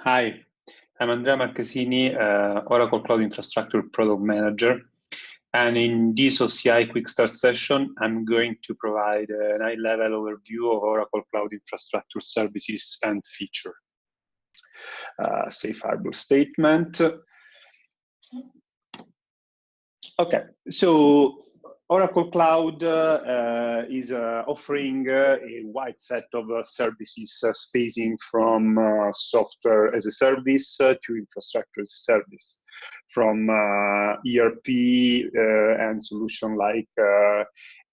Hi, I'm Andrea Marchesini, Oracle Cloud Infrastructure Product Manager. And in this OCI-QuickStart session, I'm going to provide a high-level overview of Oracle Cloud Infrastructure services and feature. Safe harbor statement. Okay, so Oracle Cloud is offering a wide set of services spacing from software as a service to infrastructure as a service, from ERP and solution like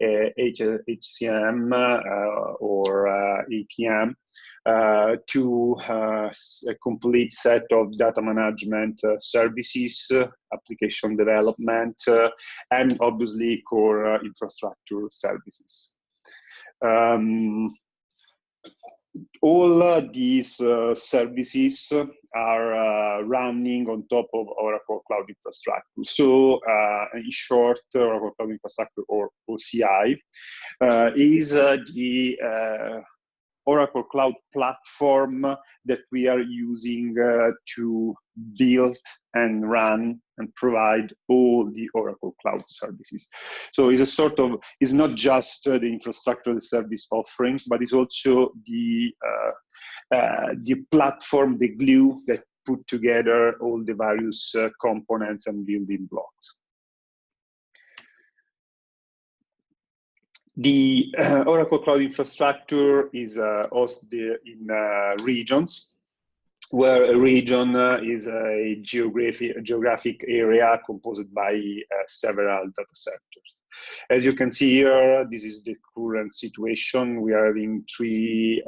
HCM or APM to a complete set of data management services, application development, and obviously core infrastructure services. All these services are running on top of Oracle Cloud Infrastructure. So, in short, Oracle Cloud Infrastructure, or OCI, is the Oracle Cloud platform that we are using to build and run and provide all the Oracle Cloud services. So it's a sort of, it's not just the infrastructure service offerings, but it's also the platform, the glue that put together all the various components and building blocks. The Oracle Cloud Infrastructure is hosted in regions, where a region is a geographic area composed by several data centers. As you can see here, this is the current situation. We are having three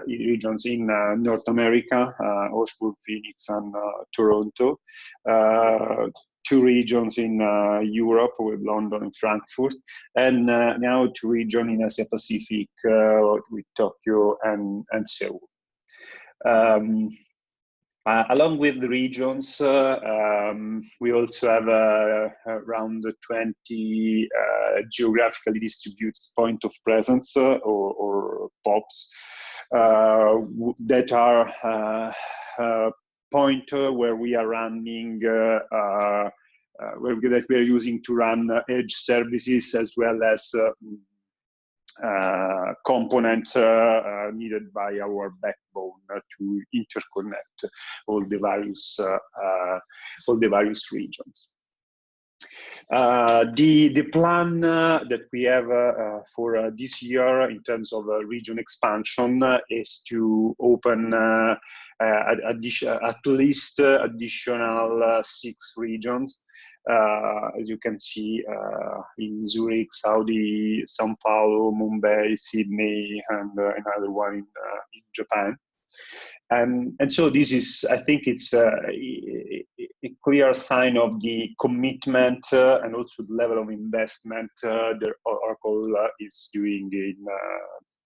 regions in North America, Oslo, Phoenix, and Toronto. Two regions in Europe with London and Frankfurt, and now two regions in Asia Pacific with Tokyo and Seoul. Along with the regions, we also have around 20 geographically distributed point of presence or POPs that are point where we are running that we are using to run edge services, as well as components needed by our backbone to interconnect all the various regions. The plan that we have for this year in terms of region expansion is to open at least additional 6 regions. As you can see, in Zurich, Saudi, São Paulo, Mumbai, Sydney, and another one in Japan. And so this is, I think it's a clear sign of the commitment and also the level of investment that Oracle is doing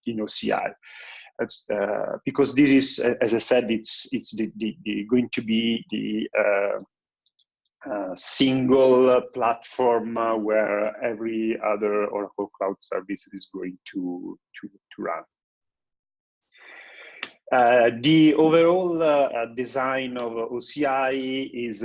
in OCI. That's, because this is, as I said, it's going to be the single platform where every other Oracle Cloud service is going to run. The overall design of OCI is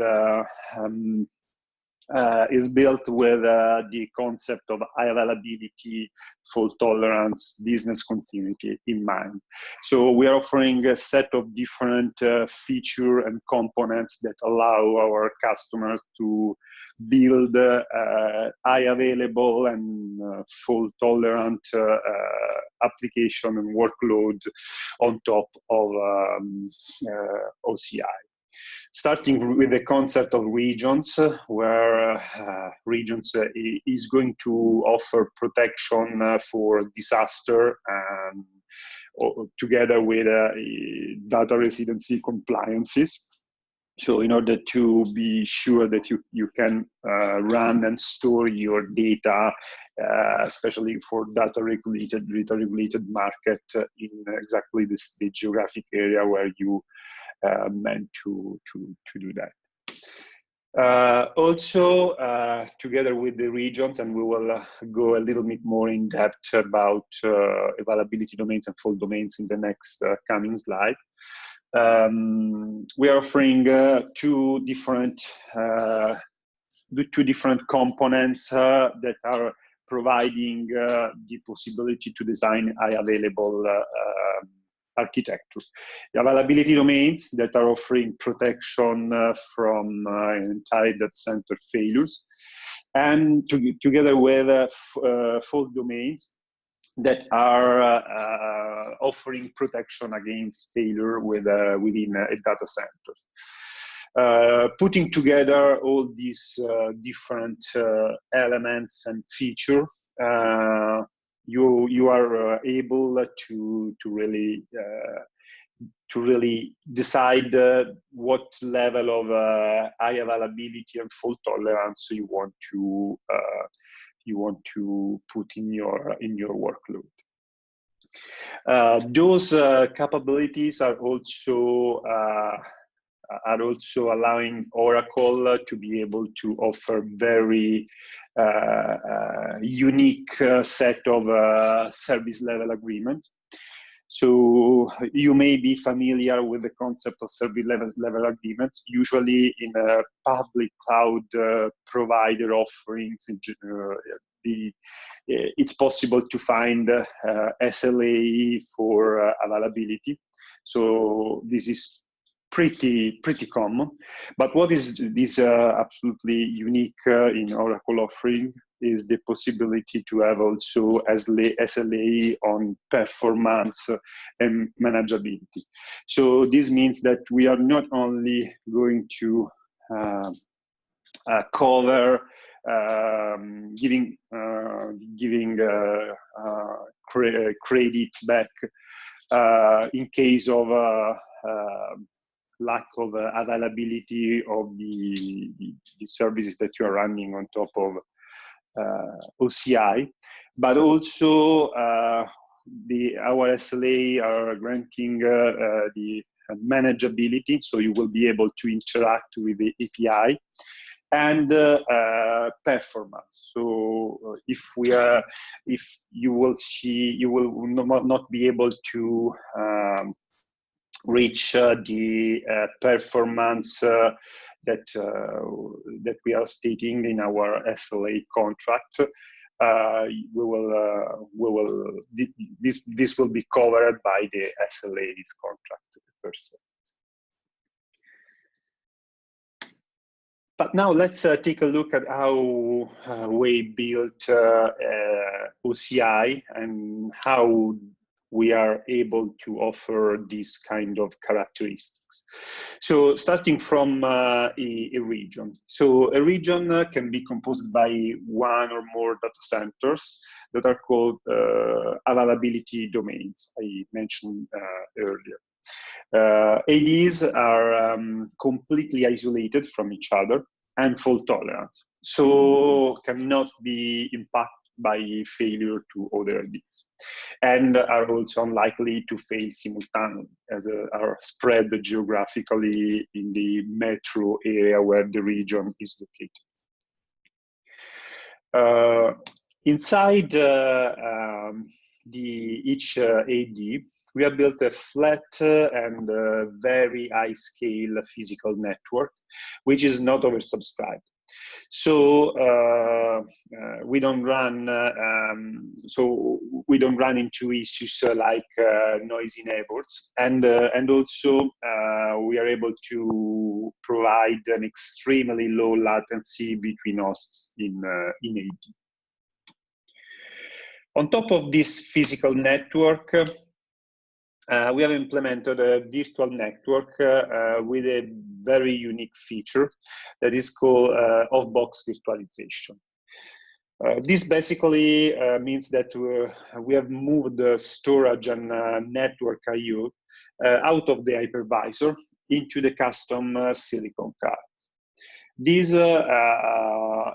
built with the concept of high availability, fault tolerance, business continuity in mind. So we are offering a set of different features and components that allow our customers to build high available and fault tolerant application and workload on top of OCI. Starting with the concept of regions, where regions is going to offer protection for disaster and together with data residency compliances. So in order to be sure that you can run and store your data, especially for data regulated market in exactly the geographic area where you meant to do that. Also, together with the regions, and we will go a little bit more in depth about availability domains and fault domains in the next coming slide. We are offering two different components that are providing the possibility to design high available architecture. The availability domains that are offering protection from entire data center failures, and together with fault domains that are offering protection against failure within a data center. Putting together all these different elements and features, you are able to really decide what level of high availability and fault tolerance you want to put in your workload. Those capabilities are also allowing Oracle to be able to offer very unique set of service level agreements. So you may be familiar with the concept of service level agreements. Usually in a public cloud provider offerings, it's possible to find SLA for availability. So this is pretty common. But what is absolutely unique in Oracle offering is the possibility to have also SLA on performance and manageability. So this means that we are not only going to cover giving credit back in case of lack of availability of the services that you are running on top of OCI, but also our SLA are granting the manageability, so you will be able to interact with the API, and performance. So if you will not be able to reach the performance that we are stating in our SLA contract, this will be covered by the SLA's contract per se. But now let's take a look at how we built OCI and how we are able to offer these kind of characteristics. So starting from a region. So a region can be composed by one or more data centers that are called availability domains, I mentioned earlier. ADs are completely isolated from each other and fault tolerant, so cannot be impacted by failure to other ADs, and are also unlikely to fail simultaneously, as are spread geographically in the metro area where the region is located. Inside each AD, we have built a flat and very high-scale physical network, which is not oversubscribed. So we don't run into issues like noisy neighbors, and also we are able to provide an extremely low latency between hosts in AD. On top of this physical network, we have implemented a virtual network with a very unique feature that is called off-box virtualization. This basically means that we have moved the storage and network I/O out of the hypervisor into the custom silicon card. This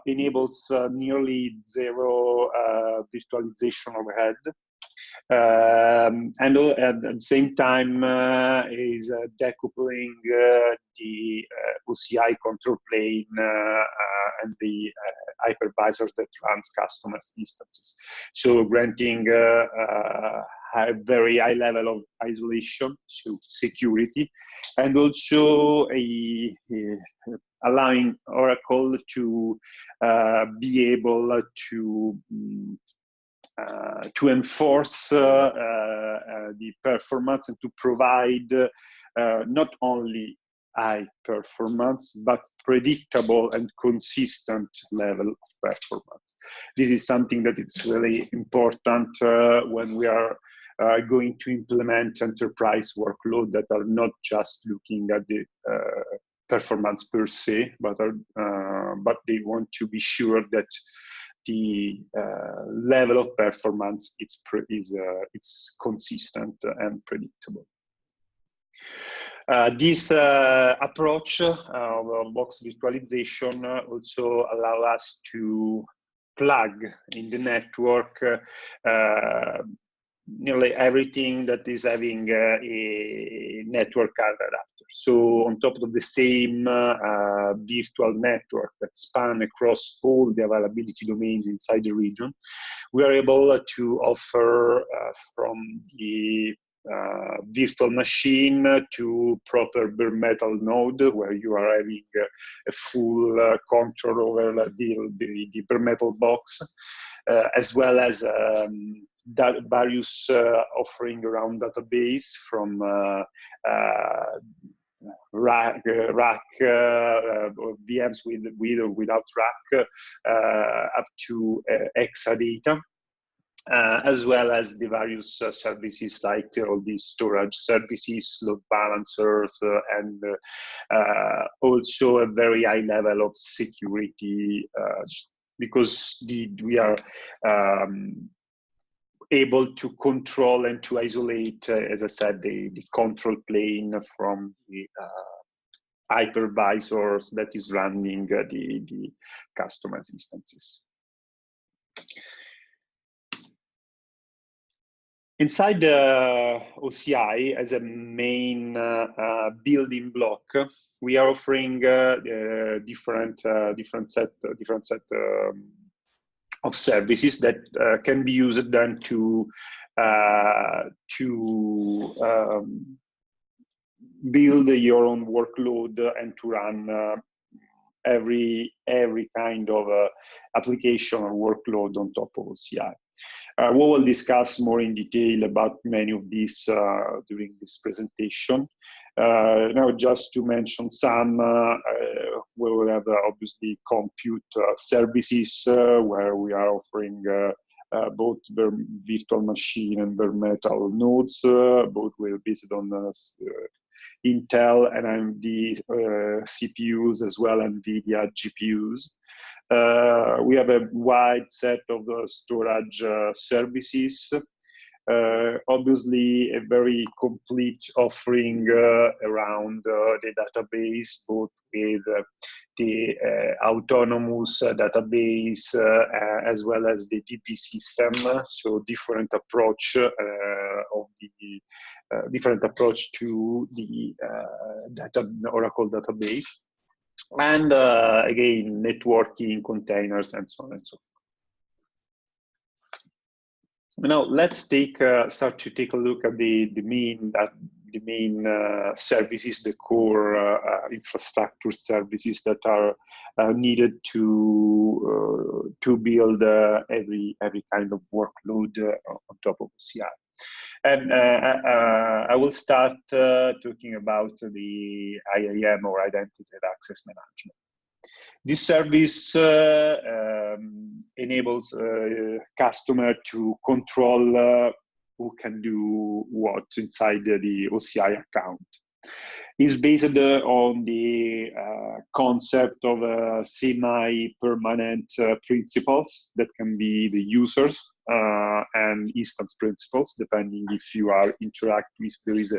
enables nearly zero virtualization overhead, And at the same time is decoupling the OCI control plane and the hypervisors that runs customers instances. So granting a very high level of isolation, so security, and also allowing Oracle to be able to enforce the performance and to provide not only high performance, but predictable and consistent level of performance. This is something that is really important when we are going to implement enterprise workload that are not just looking at the performance per se, but they want to be sure that the level of performance is consistent and predictable. This approach of box virtualization also allow us to plug in the network nearly everything that is having a network card adapter. So on top of the same virtual network that span across all the availability domains inside the region, we are able to offer from the virtual machine to proper bare metal node, where you are having a full control over the bare metal box, as well as various offering around database from rack VMs with or without rack up to Exadata. As well as the various services like all these storage services, load balancers, and also a very high level of security because we are able to control and to isolate, as I said, the control plane from the hypervisors that is running the customer's instances. Inside the OCI, as a main building block, we are offering different set of services that can be used then to build your own workload and to run every kind of application or workload on top of OCI. We will discuss more in detail about many of these during this presentation. Now, just to mention some, we will have obviously compute services where we are offering both the virtual machine and bare metal nodes. Both will be based on Intel and AMD CPUs as well as NVIDIA GPUs. We have a wide set of storage services. Obviously, a very complete offering around the database, both with the autonomous database as well as the DB system. So different approach to the Oracle database. And again, networking, containers, and so on and so forth. Now let's start to take a look at the main services, the core infrastructure services that are needed to build every kind of workload on top of OCI. And I will start talking about the IAM, or Identity and Access Management. This service enables customer to control who can do what inside the OCI account. It's based on the concept of semi-permanent principals that can be the users and instance principals, depending if you are interacting with, there is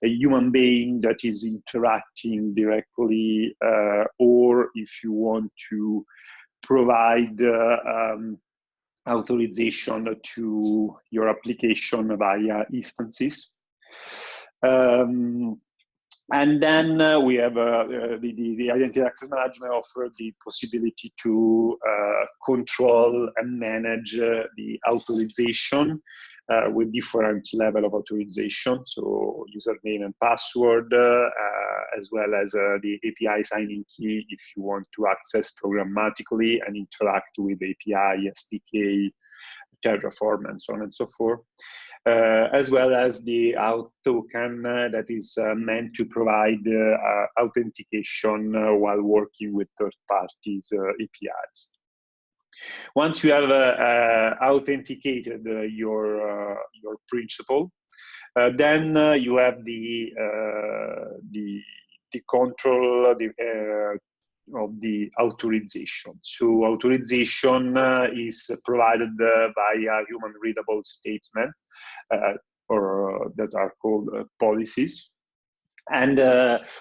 a human being that is interacting directly, or if you want to provide authorization to your application via instances. And then we have the identity access management offer the possibility to control and manage the authorization with different level of authorization, so username and password, as well as the API signing key if you want to access programmatically and interact with API, SDK, Terraform, and so on and so forth. As well as the auth token that is meant to provide authentication while working with third parties APIs. Once you have authenticated your principal, then you have the control of the authorization. So authorization is provided via human readable statements, or that are called policies. And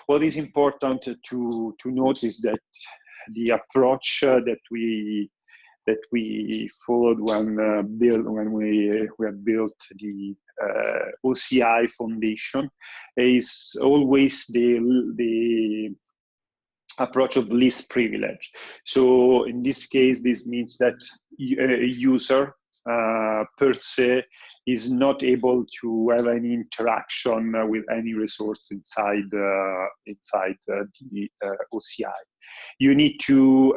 what is important to note is that the approach that we followed when we have built the OCI foundation is always the approach of least privilege. So in this case, this means that a user per se is not able to have any interaction with any resource inside the OCI. You need to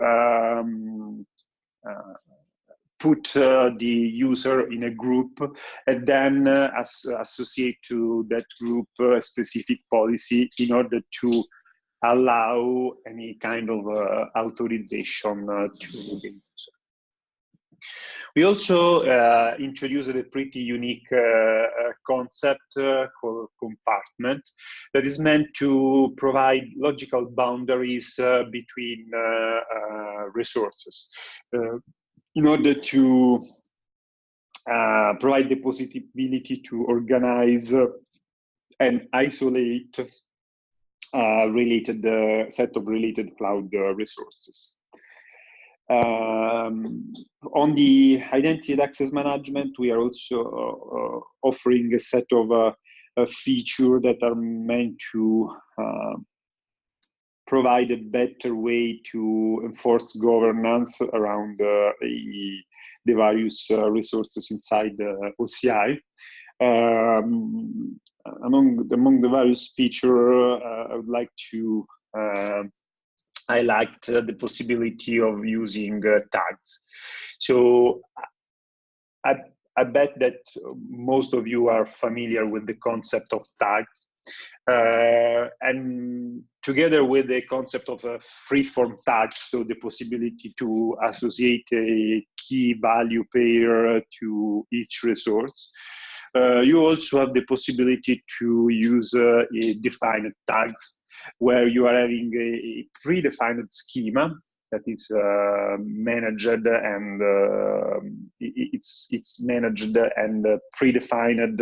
put the user in a group and then associate to that group a specific policy in order to allow any kind of authorization to the user. We also introduced a pretty unique concept called compartment that is meant to provide logical boundaries between resources in order to provide the possibility to organize and isolate set of related cloud resources. On the identity and access management, we are also offering a set of features that are meant to provide a better way to enforce governance around the various resources inside the OCI. Among the various features, I would like to highlight the possibility of using tags. So I bet that most of you are familiar with the concept of tags. And together with the concept of a free-form tag, so the possibility to associate a key value pair to each resource, you also have the possibility to use defined tags, where you are having a predefined schema that is managed, and it's managed and predefined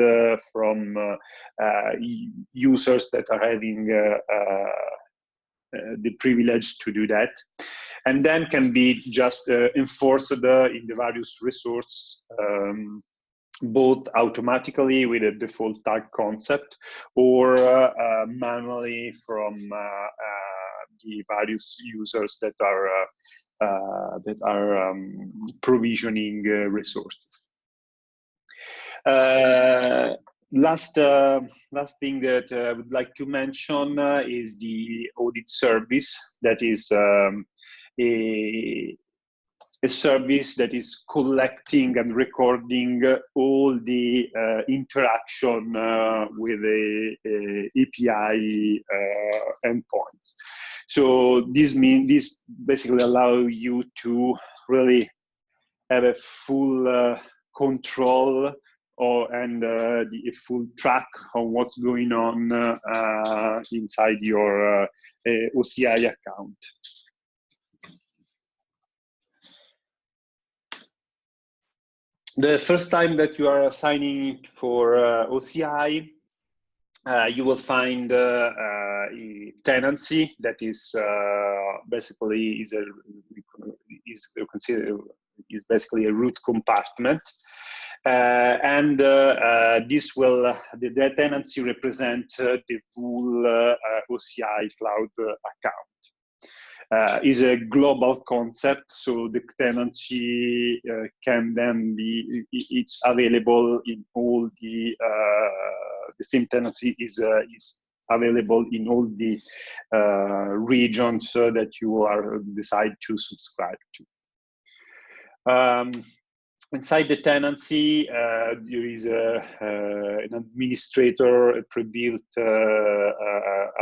from users that are having the privilege to do that, and then can be just enforced in the various resources, both automatically with a default tag concept, or manually from the various users that are provisioning resources. Last thing that I would like to mention is the audit service. That is a service that is collecting and recording all the interaction with the API endpoints. So this basically allows you to really have a full control and a full track on what's going on inside your OCI account. The first time that you are signing for OCI, you will find a tenancy that is basically is considered is basically a root compartment. This will, the tenancy represent the full OCI cloud account. Is a global concept, so the tenancy can then be, it's available in all the same tenancy is available in all the regions that you are decide to subscribe to. Inside the tenancy, there is an administrator, a pre-built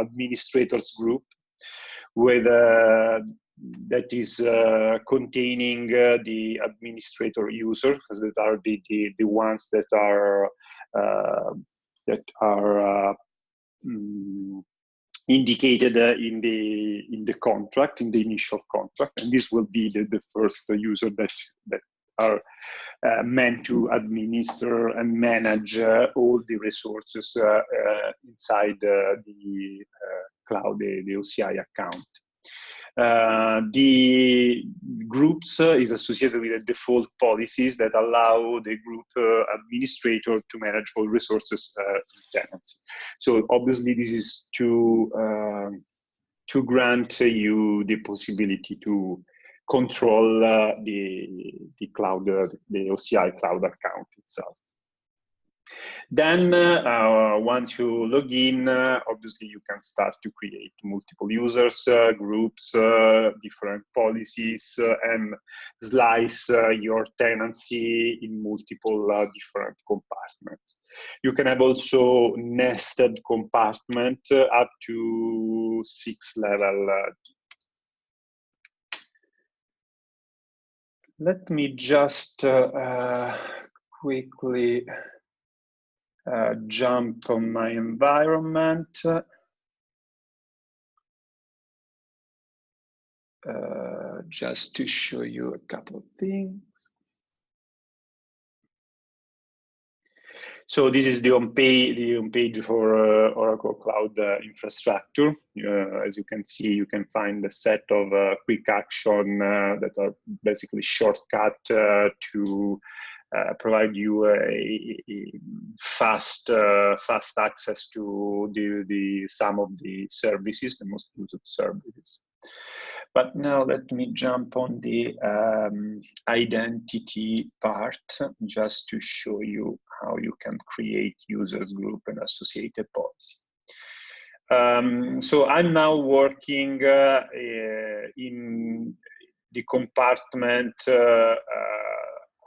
administrators group with that is containing the administrator users, that are the ones that are indicated in the contract, in the initial contract, and this will be the first user that are meant to administer and manage all the resources inside the cloud, the OCI account. The groups is associated with the default policies that allow the group administrator to manage all resources in tenancy. So obviously this is to grant you the possibility to control the cloud, the OCI cloud account itself. Then once you log in, obviously you can start to create multiple users, groups, different policies, and slice your tenancy in multiple different compartments. You can have also nested compartment up to 6 level. Let me just quickly jump on my environment. Just to show you a couple of things. So this is the home page for Oracle Cloud Infrastructure. As you can see, you can find a set of quick action that are basically shortcut to provide you a fast access to some of the services, the most used services. But now let me jump on the identity part, just to show you how you can create users group and associated policy. So I'm now working in the compartment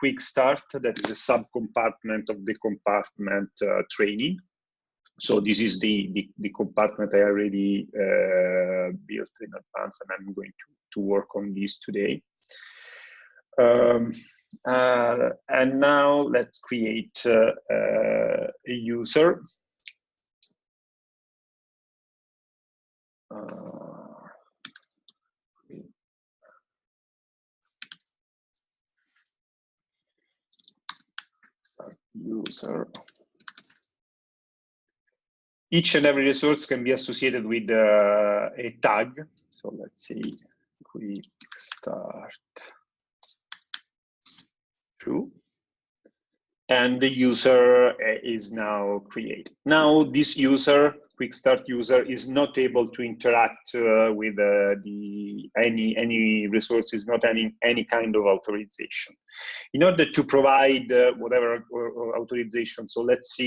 QuickStart, that is a sub-compartment of the compartment training. So this is the compartment I already built in advance, and I'm going to work on this today. And now let's create a user. Start user. Each and every resource can be associated with a tag. So let's see, QuickStart true. And the user is now created. Now this user, QuickStart user, is not able to interact with any resources, not any kind of authorization. In order to provide whatever authorization, so let's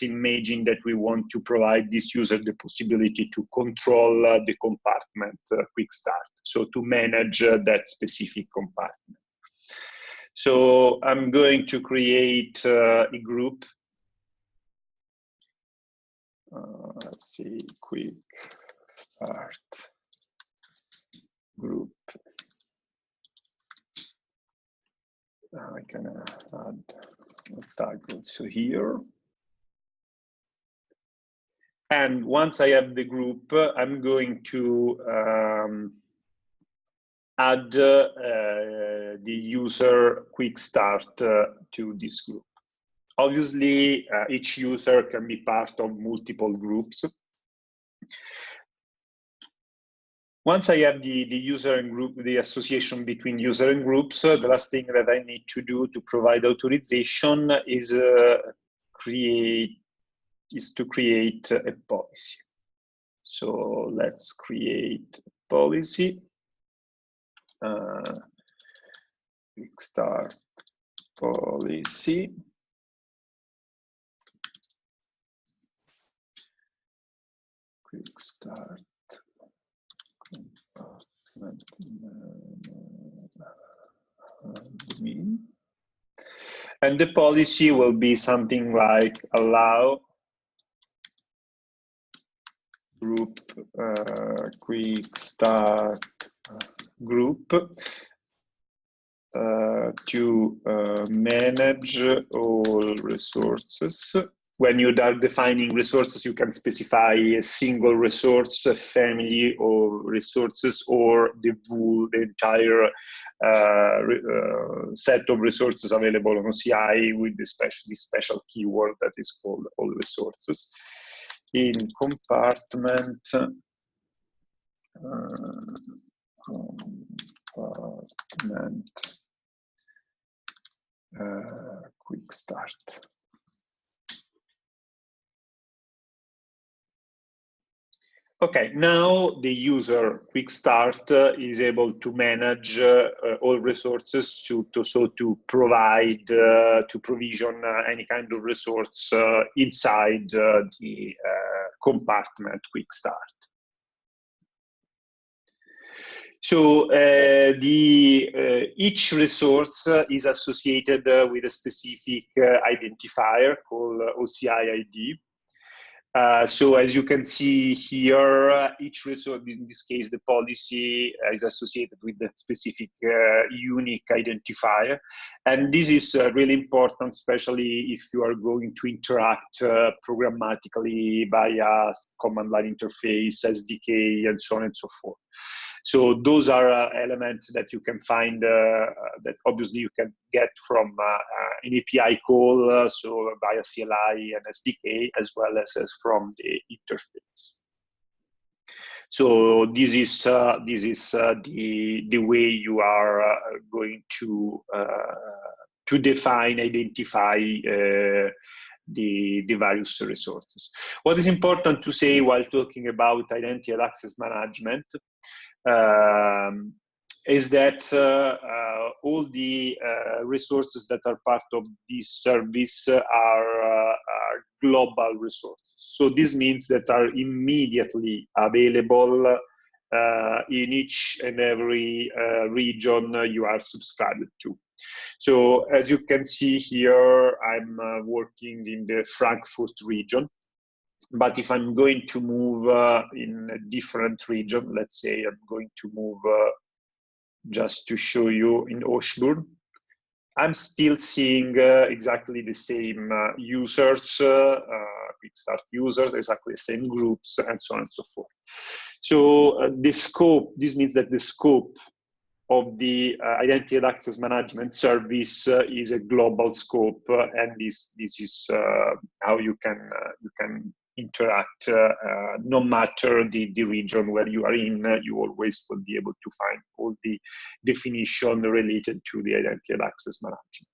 imagine that we want to provide this user the possibility to control the compartment QuickStart, so to manage that specific compartment. So I'm going to create a group. Let's see, QuickStart group. I can add a tag also here. And once I have the group, I'm going to add the user QuickStart to this group. Obviously, each user can be part of multiple groups. Once I have the user and group, the association between user and groups, the last thing that I need to do to provide authorization is to create a policy. So let's create a policy. QuickStart policy. QuickStart admin. And the policy will be something like allow group QuickStart group to manage all resources. When you are defining resources, you can specify a single resource, a family of resources, or the entire set of resources available on OCI with the special keyword that is called all resources. In compartment, QuickStart. Okay, now the user QuickStart is able to manage all resources to provide, to provision any kind of resource inside the compartment QuickStart. So each resource is associated with a specific identifier called OCI ID. So as you can see here, each resource, in this case, the policy is associated with that specific unique identifier. And this is really important, especially if you are going to interact programmatically via command line interface, SDK, and so on and so forth. So those are elements that you can find, that obviously you can get from an API call, so via CLI and SDK, as well as from the interface. So this is the way you are going to define, identify the various resources. What is important to say while talking about identity and access management is that all the resources that are part of this service are global resources. So this means that are immediately available in each and every region you are subscribed to. So as you can see here, I'm working in the Frankfurt region. But if I'm going to move in a different region, let's say I'm going to move just to show you in Augsburg, I'm still seeing exactly the same users, QuickStart users, exactly the same groups, and so on and so forth. So the scope, this means that the scope of the identity and access management service is a global scope, and this is how you can interact no matter the region where you are in. You always will be able to find all the definition related to the identity and access management.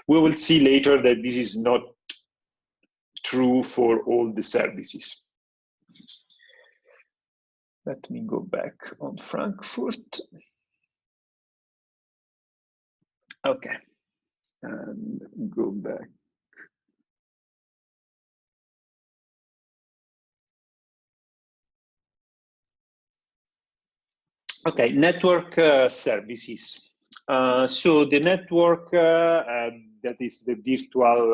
We will see later that this is not true for all the services. Let me go back on Frankfurt. Okay, and go back. Okay, network services. So the network that is the virtual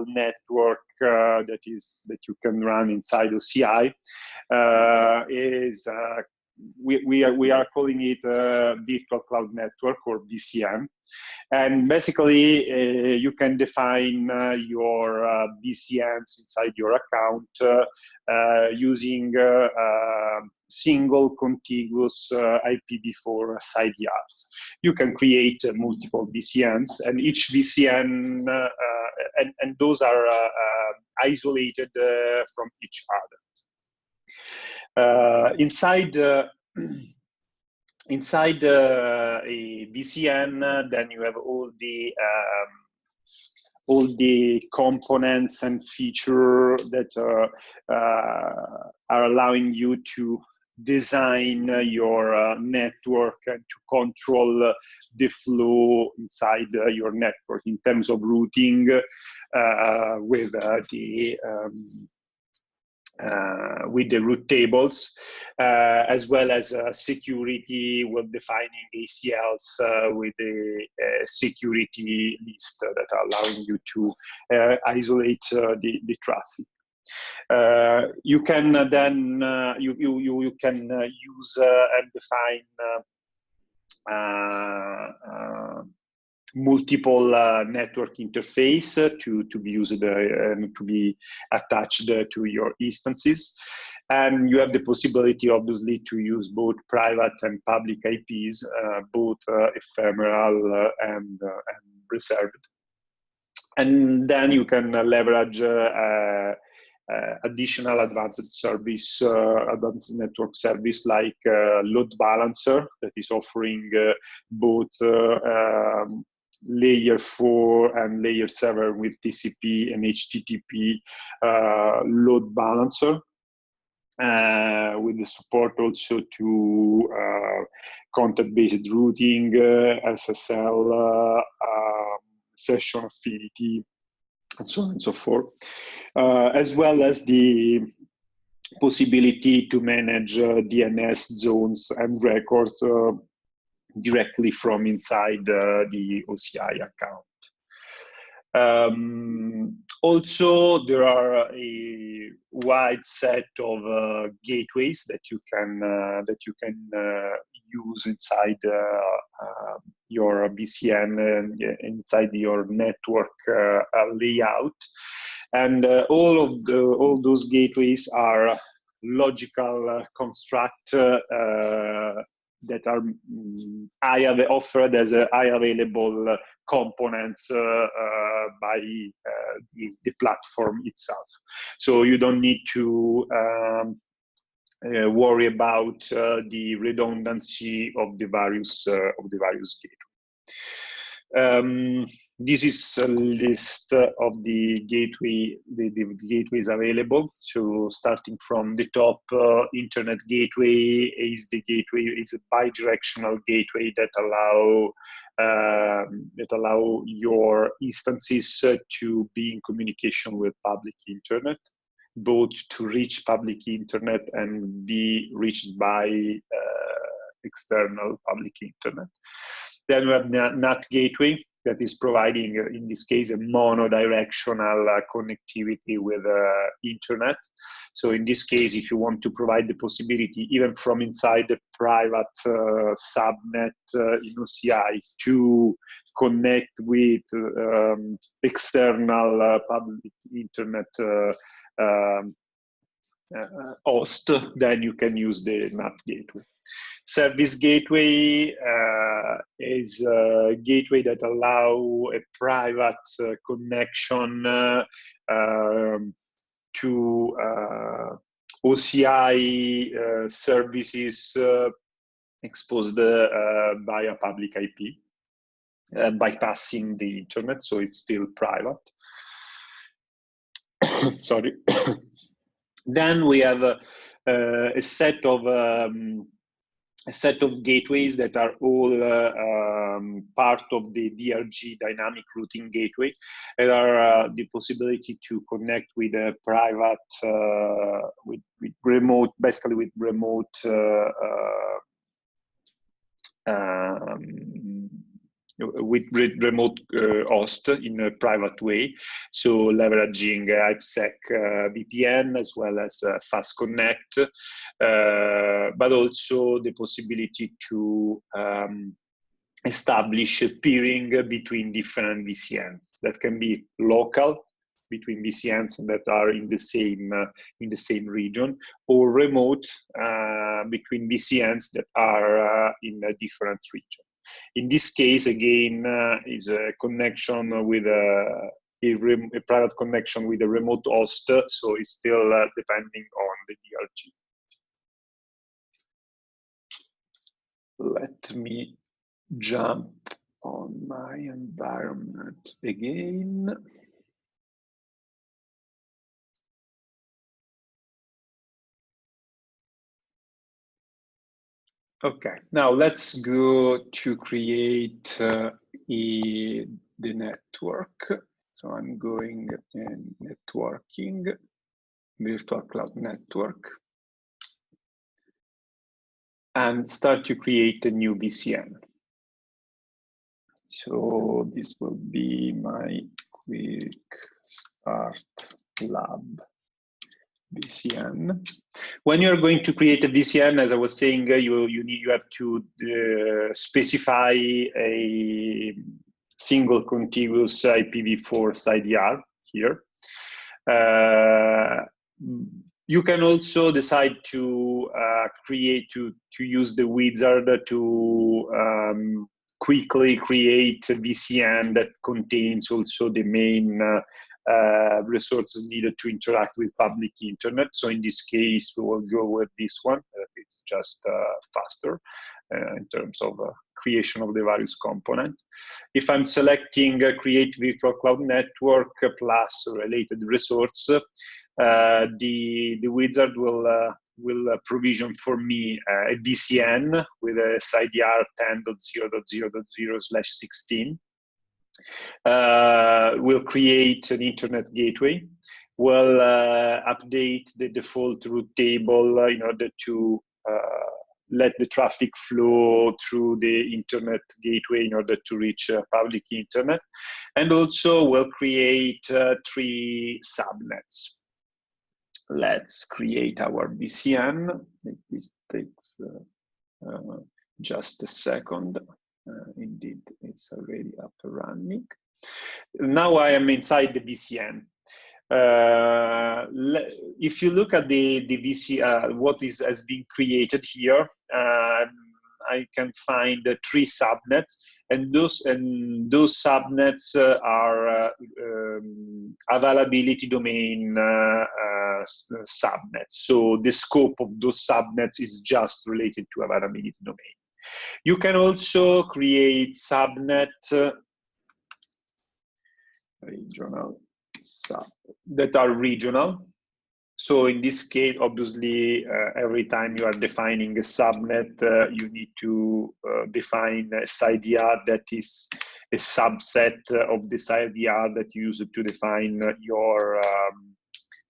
network that you can run inside OCI is we are calling it virtual cloud network, or VCN. And basically, you can define your VCNs inside your account using single contiguous IPv4 CIDRs. You can create multiple VCNs, and each VCN, and those are isolated from each other. Inside inside a VCN, then you have all the components and features that are allowing you to design your network and to control the flow inside your network in terms of routing with the route tables, as well as security with defining ACLs with the security list that are allowing you to isolate the traffic. You can then you can use and define multiple network interface to be used and to be attached to your instances. And you have the possibility, obviously, to use both private and public IPs, both ephemeral and reserved. And then you can leverage additional advanced service, advanced network service like load balancer that is offering both layer 4 and layer 7 with TCP and HTTP load balancer, with the support also to content-based routing, SSL, session affinity, and so on and so forth, as well as the possibility to manage DNS zones and records directly from inside the OCI account. Also, there are a wide set of gateways that you can use inside your VCN and inside your network layout, and all those gateways are logical construct that are offered as high available components by the platform itself. So you don't need to worry about the redundancy of the various gateways. This is a list of the gateways available. So starting from the top, Internet Gateway is a bidirectional gateway that allow your instances to be in communication with public internet, both to reach public internet and be reached by external public internet. Then we have NAT Gateway that is providing, in this case, a monodirectional connectivity with internet. So in this case, if you want to provide the possibility, even from inside the private subnet in OCI, to connect with external public internet host, then you can use the NAT Gateway. Service Gateway is a gateway that allow a private connection to OCI services exposed by a public IP, bypassing the internet, so it's still private. Sorry. Then we have a set of gateways that are all part of the DRG dynamic routing gateway. There are the possibility to connect with a private, with remote, basically with remote remote host in a private way, so leveraging IPsec VPN as well as Fast Connect, but also the possibility to establish a peering between different VCNs that can be local between VCNs that are in the same region, or remote between VCNs that are in a different region. In this case, again, is a connection with a private connection with a remote host, so it's still depending on the DRG. Let me jump on my environment again. Okay, now let's go to create the network. So I'm going in networking, virtual cloud network, and start to create a new VCN. So this will be my QuickStart Lab VCN. When you're going to create a VCN, as I was saying, you have to specify a single contiguous IPv4 CIDR here. You can also decide to use the wizard to quickly create a VCN that contains also the main resources needed to interact with public internet. So in this case, we will go with this one. It's just faster in terms of creation of the various components. If I'm selecting create virtual cloud network plus related resource, the wizard will provision for me a VCN with a CIDR 10.0.0.0/16. We'll create an internet gateway. We'll update the default route table in order to let the traffic flow through the internet gateway in order to reach public internet. And also we'll create 3 subnets. Let's create our VCN. This takes just a second. Indeed, it's already up and running. Now I am inside the VCN. If you look at the VCN, what has been created here, I can find 3 subnets, and those subnets are availability domain subnets. So the scope of those subnets is just related to availability domain. You can also create subnet regional that are regional. So in this case, obviously, every time you are defining a subnet, you need to define a CIDR that is a subset of the CIDR that you use to define your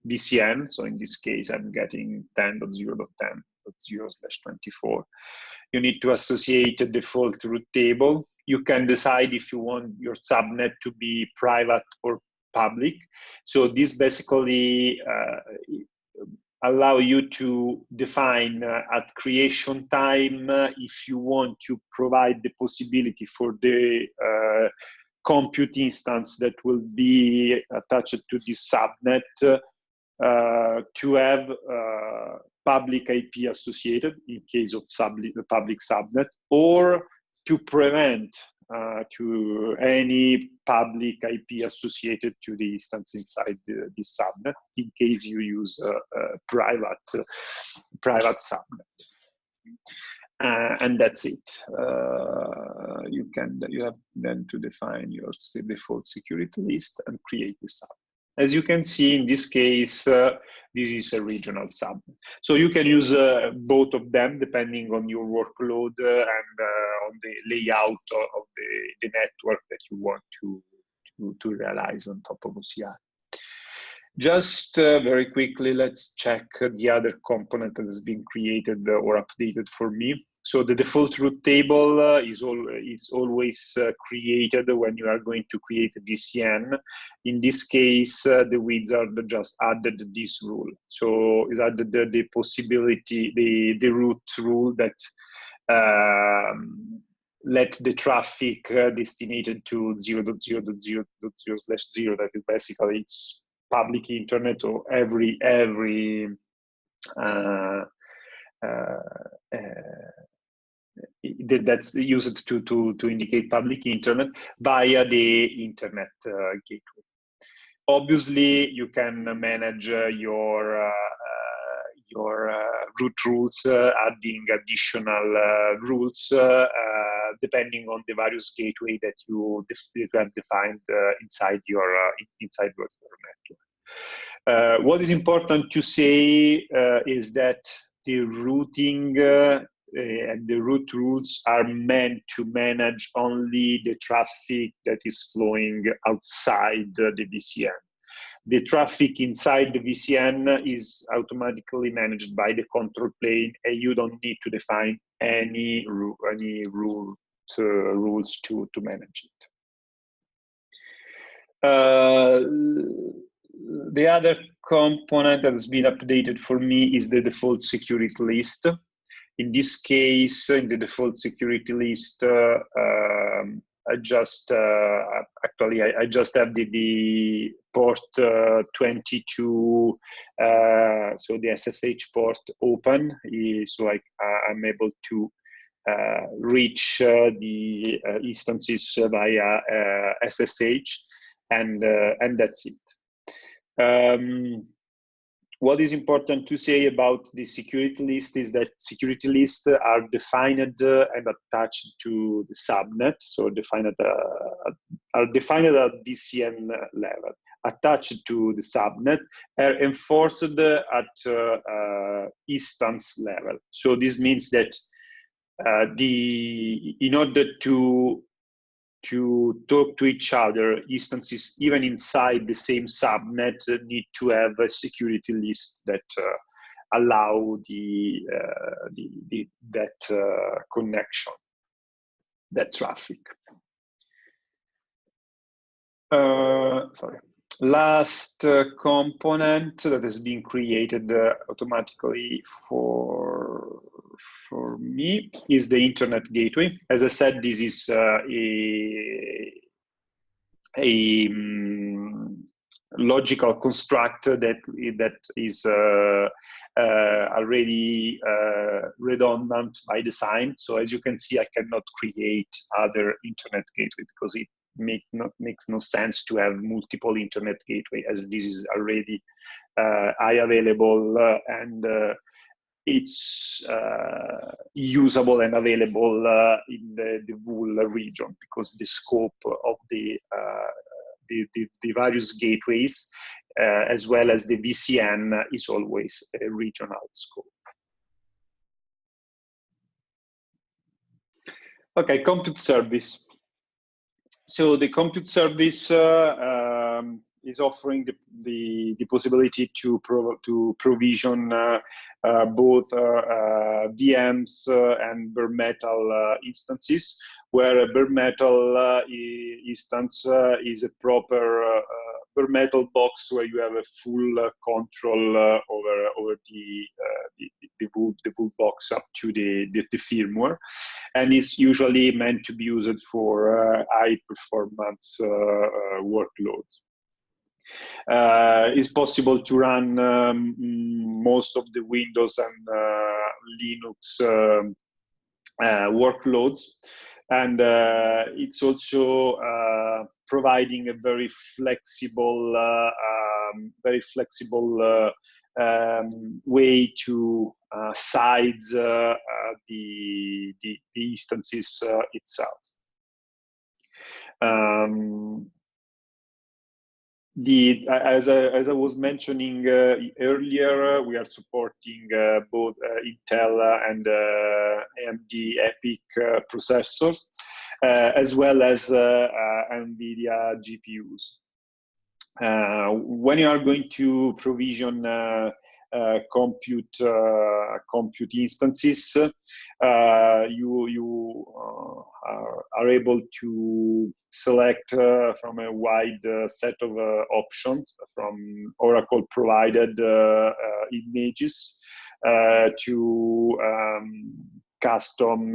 VCN. So in this case, I'm getting 10.0.10.0/24. You need to associate a default route table. You can decide if you want your subnet to be private or public. So this basically allow you to define at creation time if you want to provide the possibility for the compute instance that will be attached to this subnet to have public IP associated in case of public subnet, or to prevent to any public IP associated to the instance inside this subnet in case you use a private subnet. And that's it. You have then to define your default security list and create the subnet. As you can see, in this case, this is a regional subnet. So you can use both of them depending on your workload and on the layout of the network that you want to realize on top of OCI. Just very quickly, let's check the other component that has been created or updated for me. So the default route table is always created when you are going to create a VCN. In this case, the wizard just added this rule. So it added the possibility, the route rule that let the traffic destinated to 0.0.0.0/0, that is basically it's public internet or every that's used to indicate public internet via the internet gateway. Obviously, you can manage your your root rules, adding additional rules depending on the various gateway that you have defined inside your network. What is important to say is that the routing and the root rules are meant to manage only the traffic that is flowing outside the VCN. The traffic inside the VCN is automatically managed by the control plane, and you don't need to define any rules to manage it. The other component that has been updated for me is the default security list. In this case, in the default security list, I just have the port 22, so the SSH port open, so I'm able to reach the instances via SSH, and that's it. What is important to say about the security list is that security lists are defined and attached to the subnet, so are defined at VCN level, attached to the subnet, are enforced at instance level. So this means that in order to talk to each other, instances even inside the same subnet need to have a security list that allow that connection, that traffic. Sorry. Last component that has been created automatically for me is the internet gateway. As I said, this is a logical construct that is already redundant by design. So as you can see, I cannot create other internet gateway because it makes no sense to have multiple internet gateway, as this is already available and it's usable and available in the whole region, because the scope of the various gateways as well as the VCN is always a regional scope. Okay, compute service. So the compute service is offering the possibility to provision both VMs and bare metal instances, where a bare metal instance is a proper bare metal box where you have a full control over the full box up to the firmware, and it's usually meant to be used for high performance workloads. It's possible to run most of the Windows and Linux workloads, and it's also providing a very flexible way to size the instances itself. As I was mentioning earlier, we are supporting both Intel and AMD EPYC processors, as well as NVIDIA GPUs. When you are going to provision compute instances, you are able to select from a wide set of options, from Oracle provided images to custom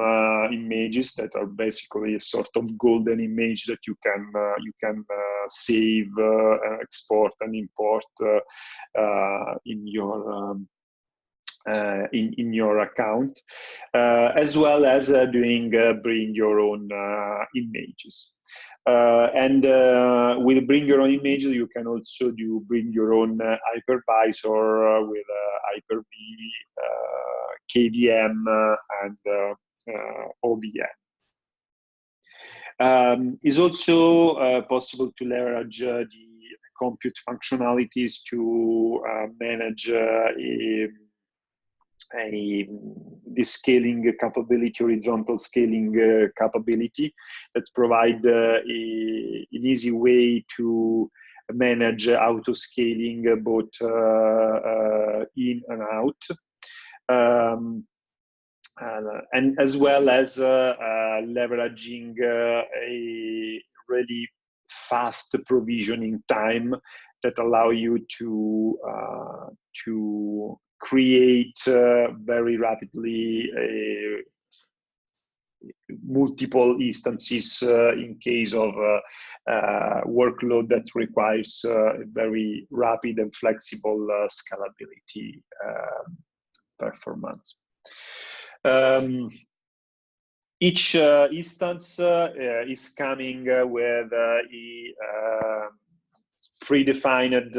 images that are basically a sort of golden image that you can save, export, and import in your account, as well as bring your own images. And with bring your own image, you can also bring your own hypervisor with Hyper-V, KVM, and OVM. It's also possible to leverage the compute functionalities to manage the scaling capability, horizontal scaling capability that provide an easy way to manage auto scaling both in and out. And as well as leveraging a really fast provisioning time that allow you to create very rapidly multiple instances in case of workload that requires very rapid and flexible scalability performance. Each instance is coming with a predefined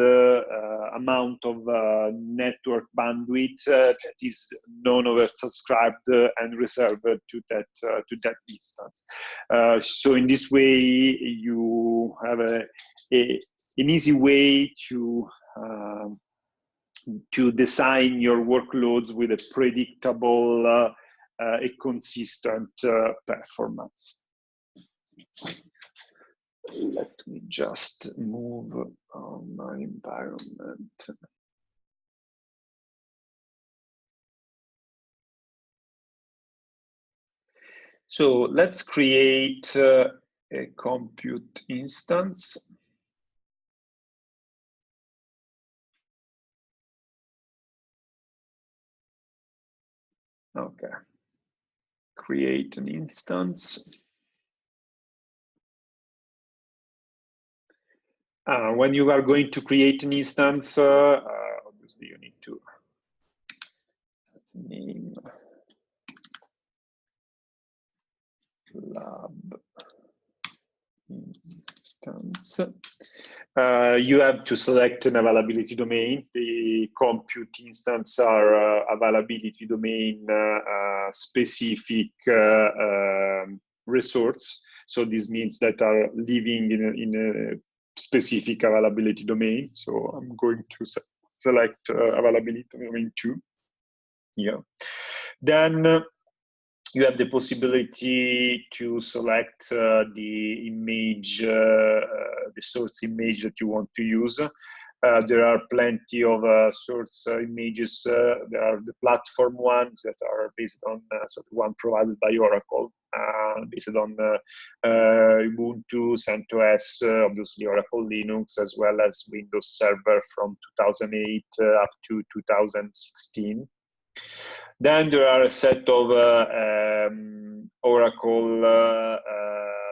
amount of network bandwidth that is non-oversubscribed and reserved to that instance. So in this way, you have an easy way to design your workloads with a predictable, a consistent performance. Let me just move on my environment. So let's create a compute instance. Okay, create an instance. When you are going to create an instance, obviously you need to name lab instance. You have to select an availability domain. The compute instance are availability domain specific resource. So this means that are living in a specific availability domain. So I'm going to select availability domain 2 here. Then you have the possibility to select the image, the source image that you want to use. There are plenty of source images. There are the platform ones that are based on so the one provided by Oracle, based on Ubuntu, CentOS, obviously Oracle Linux, as well as Windows Server from 2008 up to 2016. Then there are a set of Oracle,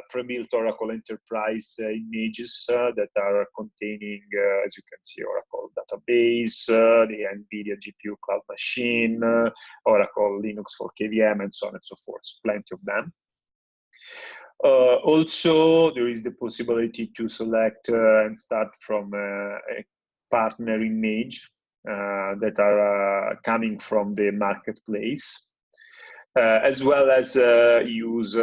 pre-built Oracle Enterprise images that are containing, as you can see, Oracle database, the NVIDIA GPU cloud machine, Oracle Linux for KVM, and so on and so forth. Plenty of them. Also, there is the possibility to select and start from a partner image that are coming from the marketplace, as well as use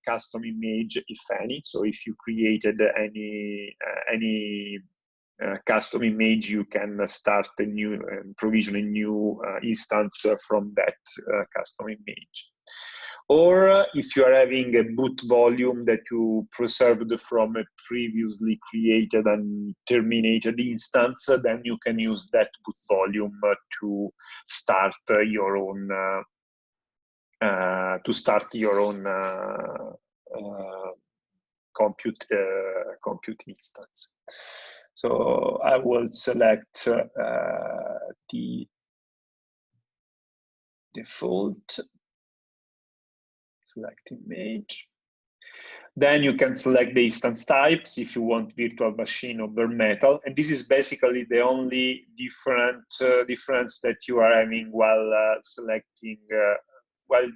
custom image, if any. So if you created any custom image, you can start a new provision a new instance from that custom image. Or if you are having a boot volume that you preserved from a previously created and terminated instance, then you can use that boot volume to start your own compute instance. So I will select the default. Select image. Then you can select the instance types if you want virtual machine or bare metal. And this is basically the only difference that you are having while selecting, while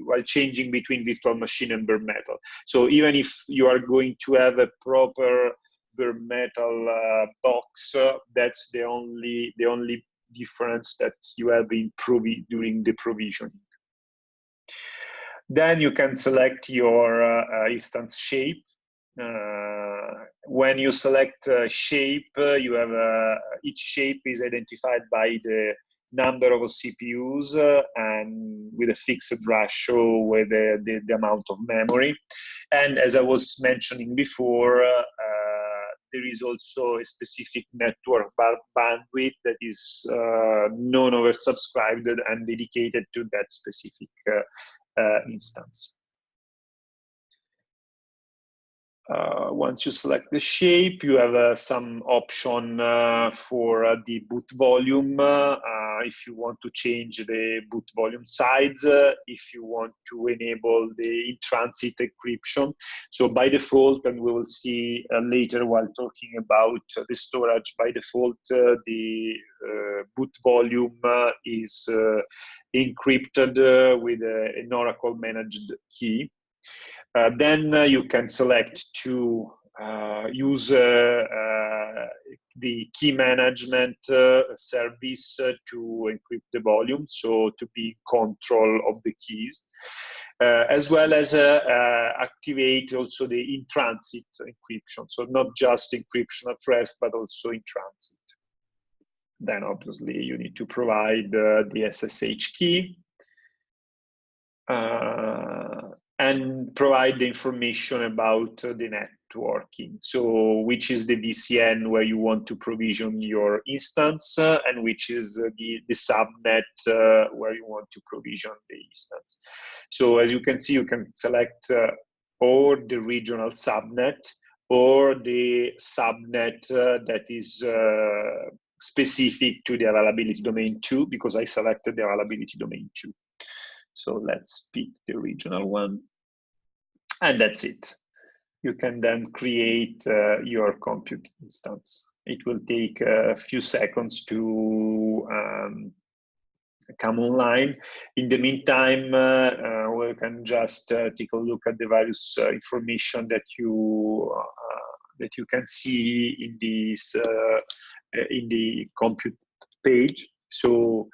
while changing between virtual machine and bare metal. So even if you are going to have a proper bare metal box, that's the only difference that you have in during the provisioning. Then you can select your instance shape. When you select shape, you have each shape is identified by the number of CPUs and with a fixed ratio with the amount of memory. And as I was mentioning before, there is also a specific network bandwidth that is non-oversubscribed and dedicated to that specific instance. Once you select the shape, you have some option for the boot volume, if you want to change the boot volume size, if you want to enable the in-transit encryption. So by default, and we will see later while talking about the storage, by default, the boot volume is encrypted with an Oracle managed key. Then you can select to use the key management service to encrypt the volume, so to be in control of the keys, as well as activate also the in-transit encryption, so not just encryption at rest, but also in transit. Then obviously you need to provide the SSH key. And provide the information about the networking. So which is the VCN where you want to provision your instance, and which is the subnet where you want to provision the instance. So as you can see, you can select or the regional subnet or the subnet that is specific to the availability domain 2, because I selected the availability domain 2. So let's pick the regional one. And that's it. You can then create your compute instance. It will take a few seconds to come online. In the meantime, we can just take a look at the various information that you can see in this in the compute page. So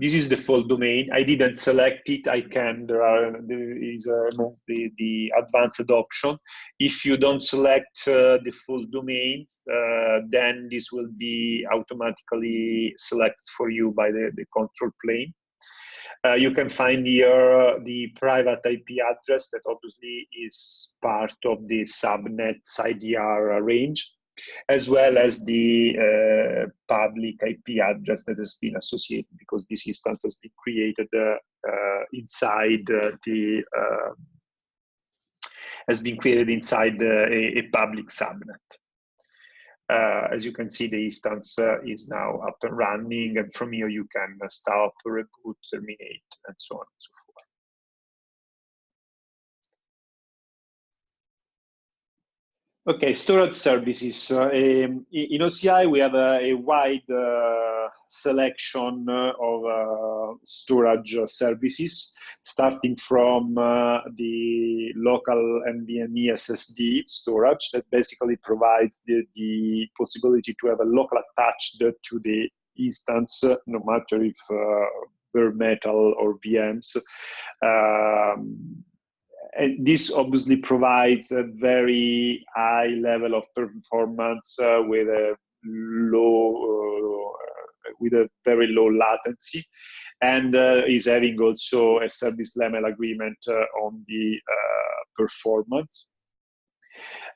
this is the full domain. I didn't select it. I can. There is among the advanced option. If you don't select the full domain, then this will be automatically selected for you by the control plane. You can find here the private IP address that obviously is part of the subnet CIDR range, as well as the public IP address that has been associated, because this instance has been created inside a public subnet. As you can see, the instance is now up and running, and from here you can stop, reboot, terminate, and so on and so forth. Okay, storage services. In OCI, we have a wide selection of storage services, starting from the local NVMe SSD storage that basically provides the possibility to have a local attached to the instance, no matter if bare metal or VMs. And this obviously provides a very high level of performance with a very low latency, and is having also a service level agreement on the performance.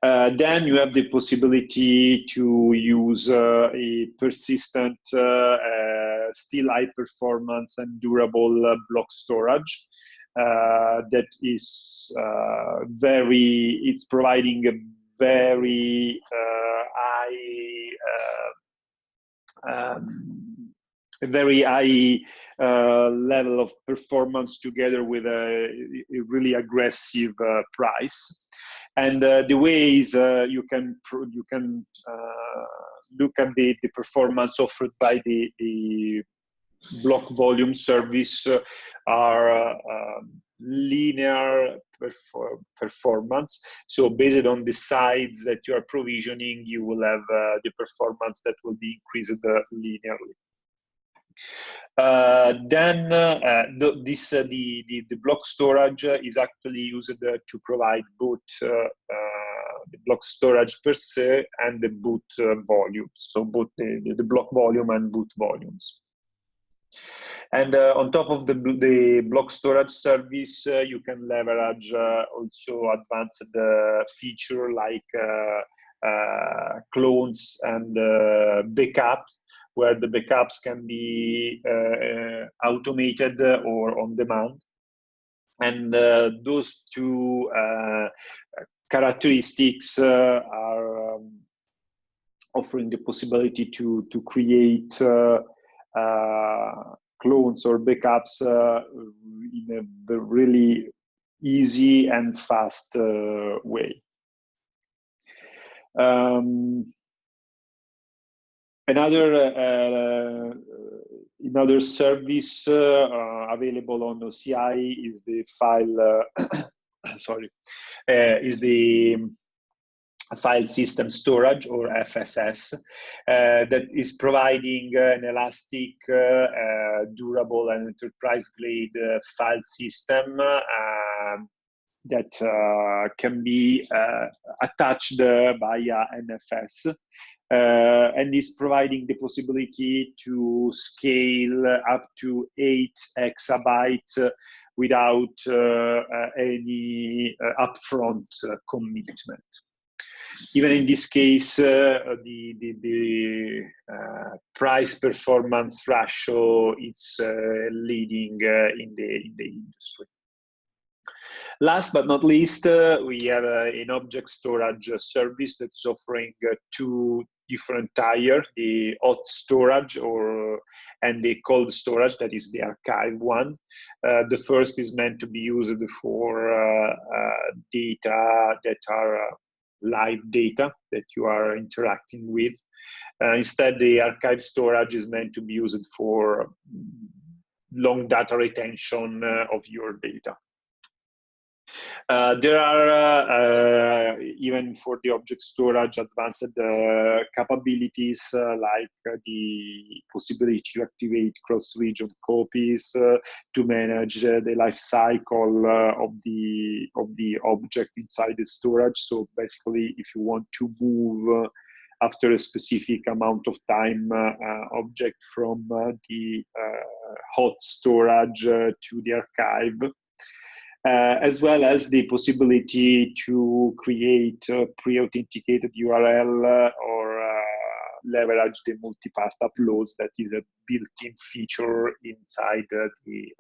Then you have the possibility to use a persistent, still high performance and durable block storage. That is it's providing a very high level of performance, together with a really aggressive price. And the way is you can look at the performance offered by the block volume service are linear performance. So based on the sites that you are provisioning, you will have the performance that will be increased linearly. The block storage is actually used to provide both the block storage per se and the boot volumes, so both the block volume and boot volumes. And on top of the block storage service, you can leverage also advanced feature like clones and backups, where the backups can be automated or on demand. And those two characteristics are offering the possibility to create clones or backups in a really easy and fast way. Another service available on OCI is the file is the file system storage, or FSS, that is providing an elastic, durable, and enterprise-grade file system that can be attached via NFS, and is providing the possibility to scale up to 8 exabytes without any upfront commitment. Even in this case, the price performance ratio is leading in the industry. Last but not least, we have an object storage service that is offering two different tiers: the hot storage and the cold storage, that is the archive one. The first is meant to be used for data that are live data that you are interacting with. Instead, the archive storage is meant to be used for long data retention of your data. There are, even for the object storage, advanced capabilities like the possibility to activate cross-region copies, to manage the life cycle of the object inside the storage. So basically, if you want to move after a specific amount of time object from the hot storage to the archive, as well as the possibility to create pre-authenticated URL or leverage the multi-path uploads. That is a built-in feature inside the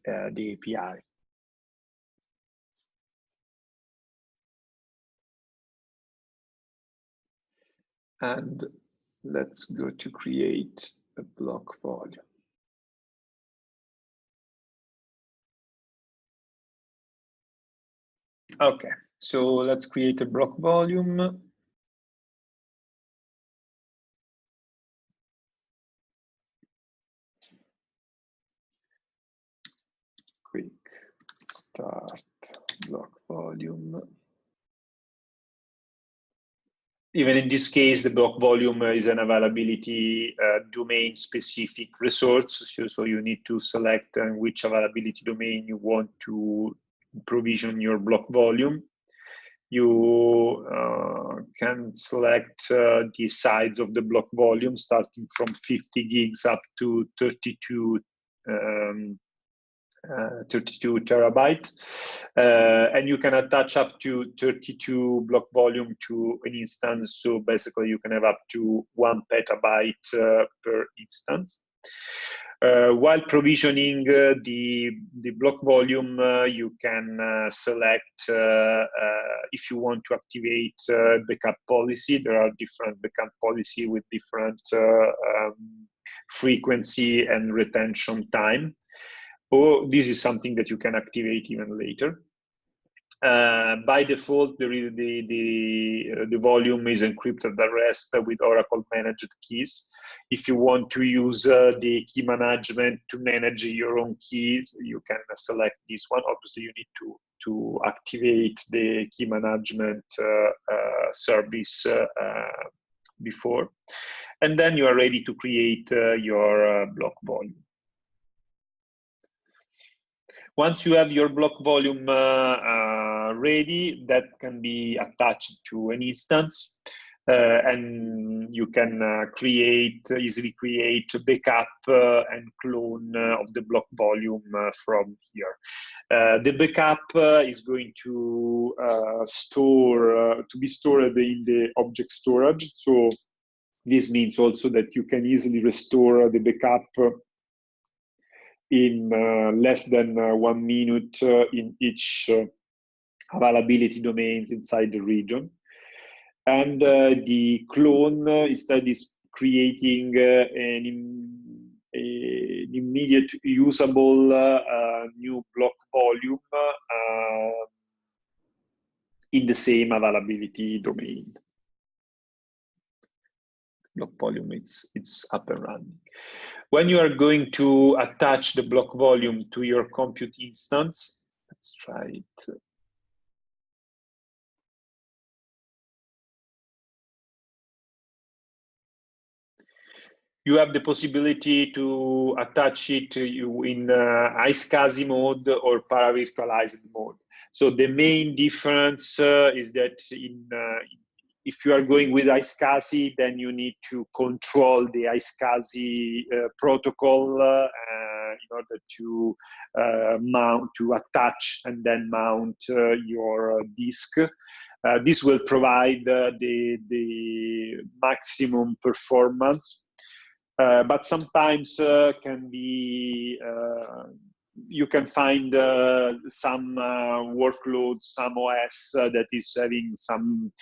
API. And let's go to create a block volume. Okay, so let's create a block volume. Quick start block volume. Even in this case, the block volume is an availability domain-specific resource. So you need to select which availability domain you want to provision your block volume. You can select the size of the block volume, starting from 50 gigs up to 32 terabyte, and you can attach up to 32 block volume to an instance. So basically, you can have up to 1 petabyte per instance. While provisioning the block volume, you can select if you want to activate backup policy. There are different backup policy with different frequency and retention time. Or this is something that you can activate even later. By default, the volume is encrypted at rest with Oracle managed keys. If you want to use the key management to manage your own keys, you can select this one. Obviously, you need to activate the key management service before, and then you are ready to create your block volume. Once you have your block volume ready, that can be attached to an instance, and you can easily create backup and clone of the block volume from here. The backup is going to be stored in the object storage. So this means also that you can easily restore the backup in less than 1 minute in each availability domains inside the region. And the clone instead is creating an immediate usable new block volume in the same availability domain. Block volume, it's up and running. When you are going to attach the block volume to your compute instance, let's try it. You have the possibility to attach it in iSCSI mode or para-virtualized mode. So the main difference is that if you are going with iSCSI, then you need to control the iSCSI protocol in order to attach and then mount your disk. This will provide the maximum performance. But sometimes can be you can find some workloads, some OS that is having some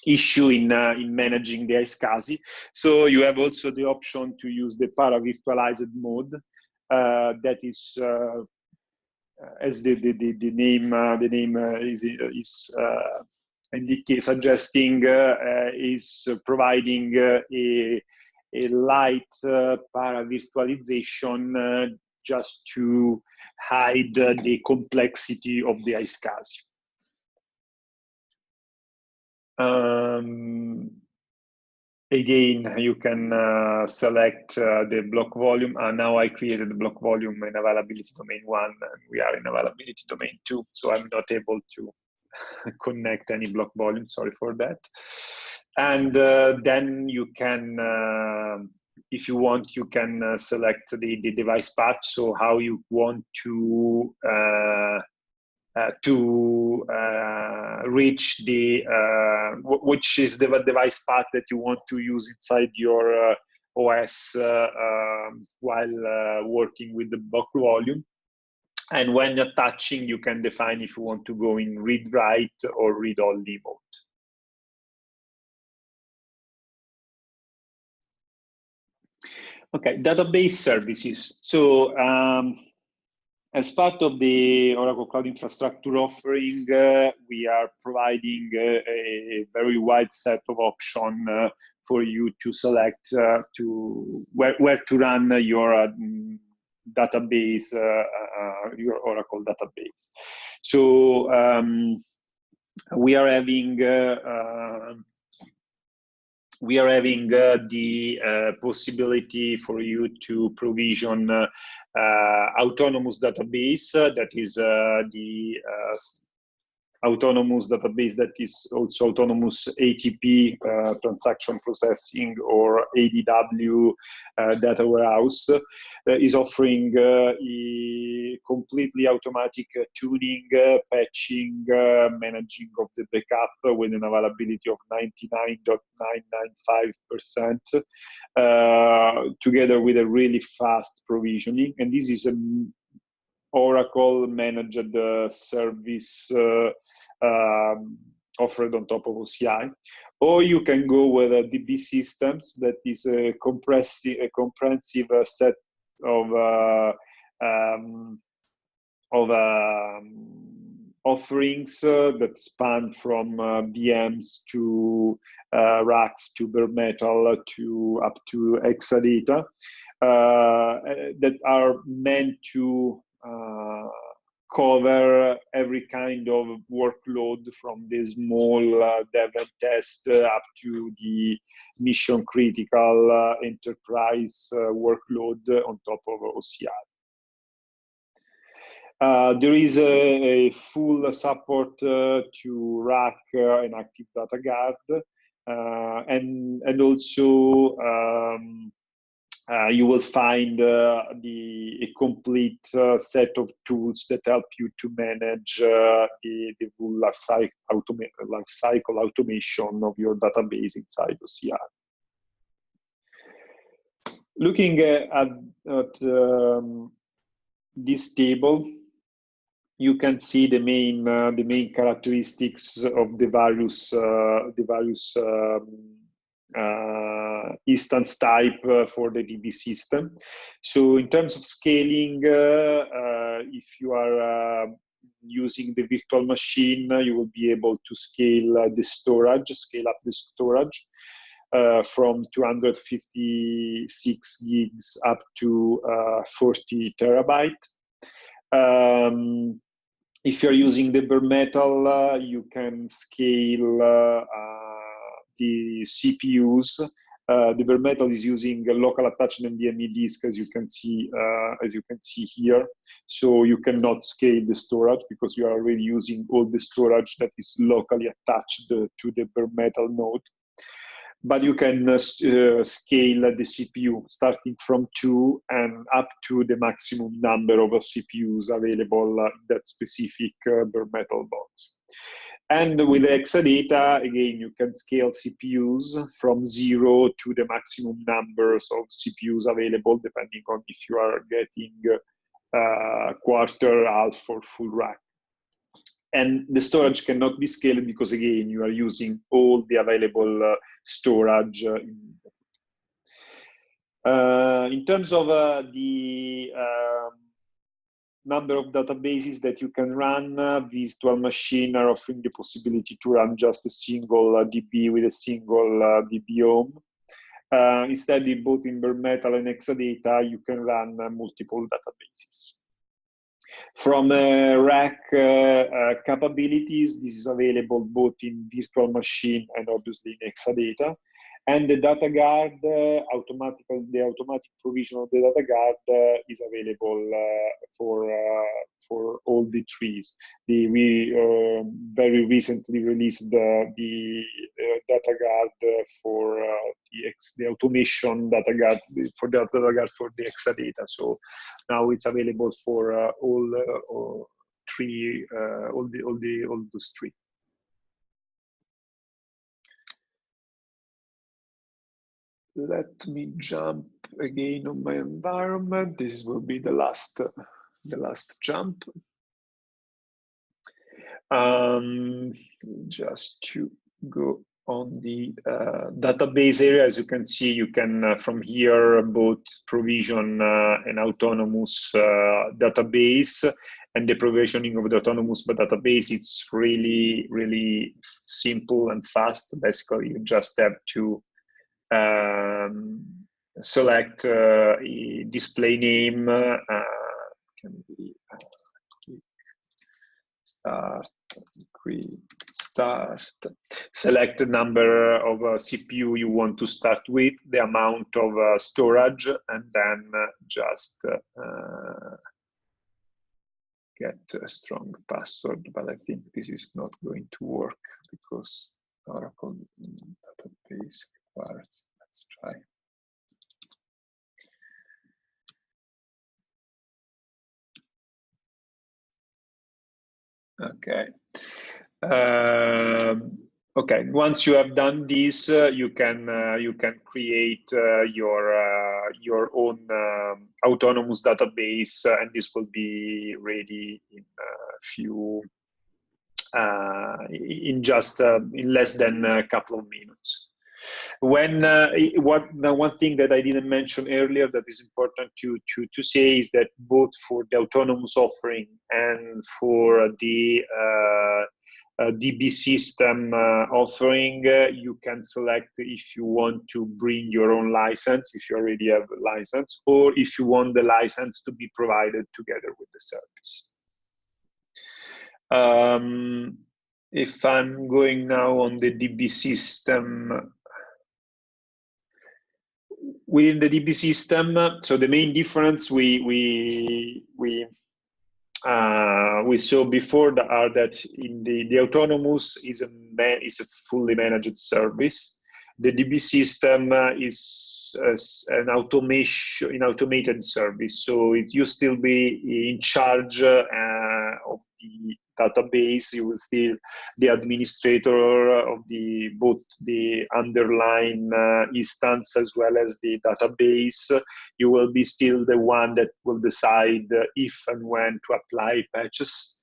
issue in managing the iSCSI. So you have also the option to use the para-virtualized mode. That is, as the name is indicate, suggesting, is providing a light para-virtualization just to hide the complexity of the iSCSI. Again, you can select the block volume. Now I created the block volume in availability domain 1, and we are in availability domain 2, so I'm not able to connect any block volume, sorry for that. And then you can, if you want, you can select the device path, so how you want to reach the, which is the device path that you want to use inside your OS while working with the block volume. And when attaching, you can define if you want to go in read-write or read-only mode. Okay, database services. So as part of the Oracle Cloud Infrastructure offering, we are providing a very wide set of options for you to select to where to run your database, your Oracle database. So we are having the possibility for you to provision autonomous database, that is the autonomous database that is also autonomous ATP transaction processing, or ADW data warehouse, is offering a completely automatic tuning, patching, managing of the backup with an availability of 99.995%, together with a really fast provisioning. And this is a Oracle managed service offered on top of OCI. Or you can go with DB systems, that is a comprehensive set of offerings that span from VMs to racks to bare metal to up to Exadata that are meant to cover every kind of workload from the small dev and test up to the mission critical enterprise workload on top of OCI. There is a full support to rack and active data guard, and also you will find a complete set of tools that help you to manage the full life cycle automation of your database inside OCI. Looking at this table, you can see the main characteristics of the various instance type for the DB system. So in terms of scaling, if you are using the virtual machine, you will be able to scale up the storage from 256 gigs up to 40 terabyte. If you're using the bare metal, you can scale the CPUs. The bare metal is using a local attached NVMe disk, as you can see here. So you cannot scale the storage because you are already using all the storage that is locally attached to the bare metal node. But you can scale the CPU starting from 2 and up to the maximum number of CPUs available in that specific bare metal box. And with Exadata, again, you can scale CPUs from 0 to the maximum numbers of CPUs available, depending on if you are getting quarter, half, or full rack. And the storage cannot be scaled because, again, you are using all the available storage. In terms of the number of databases that you can run, virtual machine are offering the possibility to run just a single DB with a single DB home. Instead, both in bare metal and Exadata, you can run multiple databases. From rack capabilities, this is available both in virtual machine and obviously in Exadata. And the data guard, the automatic provision of the data guard is available for all the trees. We very recently released the data guard for the automation data guard for the data guard for the Exadata. So now it's available for all those three. Let me jump again on my environment. This will be the last jump. Just to go on the database area, as you can see, you can from here both provision an autonomous database, and the provisioning of the autonomous database, it's really simple and fast. Basically, you just have to select a display name, can be quick start, select the number of CPU you want to start with, the amount of storage, and then just get a strong password. But I think this is not going to work because Oracle database requires. Let's try. Okay. Okay. Once you have done this, you can create your own autonomous database, and this will be ready in a few in less than a couple of minutes. When one thing that I didn't mention earlier that is important to say is that both for the autonomous offering and for the DB system offering, you can select if you want to bring your own license, if you already have a license, or if you want the license to be provided together with the service. If I'm going now on the DB system, within the DB system, so the main difference we saw before are that in the autonomous is a fully managed service. The DB system is an automated service, so you still be in charge of the database. You will still the administrator of both the underlying instance as well as the database. You will be still the one that will decide if and when to apply patches,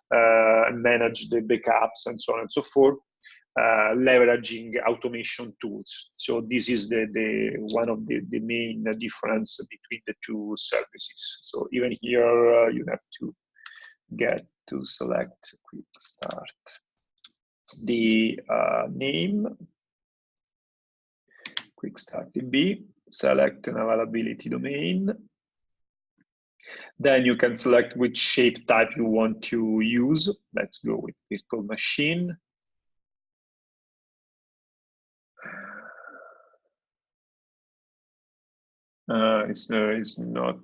and manage the backups and so on and so forth, leveraging automation tools. So this is one of the main difference between the two services. So even here you have to get to select QuickStart. The name, QuickStart DB, select an availability domain. Then you can select which shape type you want to use. Let's go with virtual machine. It's not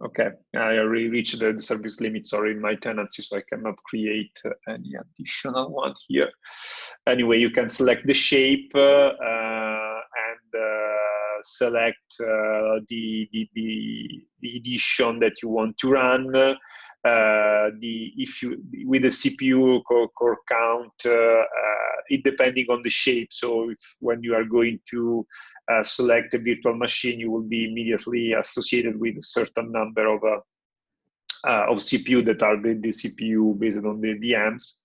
okay. I already reached the service limits or in my tenancy, so I cannot create any additional one here. Anyway, you can select the shape and select the edition that you want to run. With the CPU core count, it depending on the shape. So when you are going to select a virtual machine, you will be immediately associated with a certain number of CPU that are the CPU based on the VMs.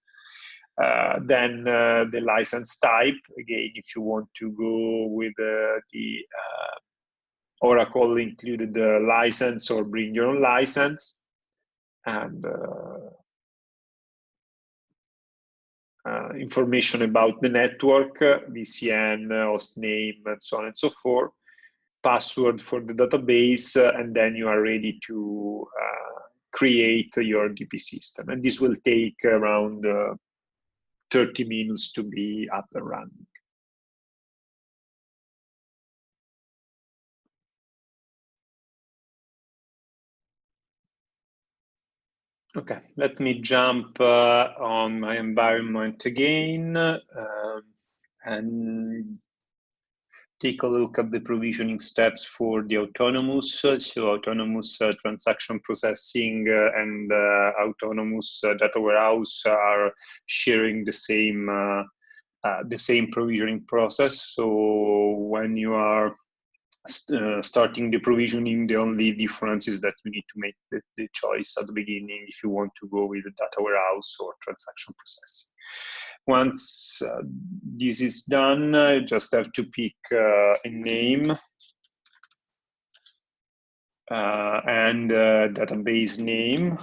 Then the license type, again, if you want to go with the Oracle included license or bring your own license, and information about the network, VCN, host name, and so on and so forth, password for the database, and then you are ready to create your DB system. And this will take around 30 minutes to be up and running. Okay, let me jump on my environment again and take a look at the provisioning steps for the autonomous. So autonomous transaction processing and autonomous data warehouse are sharing the same provisioning process. So when you are starting the provisioning, the only difference is that you need to make the choice at the beginning if you want to go with the data warehouse or transaction processing. Once this is done, you just have to pick a name and database name.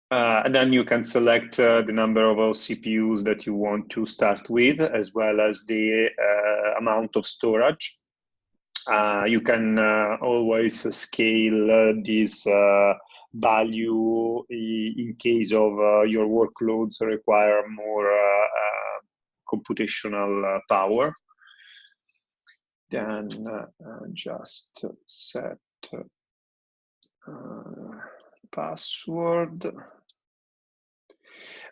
And then you can select the number of CPUs that you want to start with, as well as the amount of storage. You can always scale this value in case of your workloads require more computational power. Then just set password.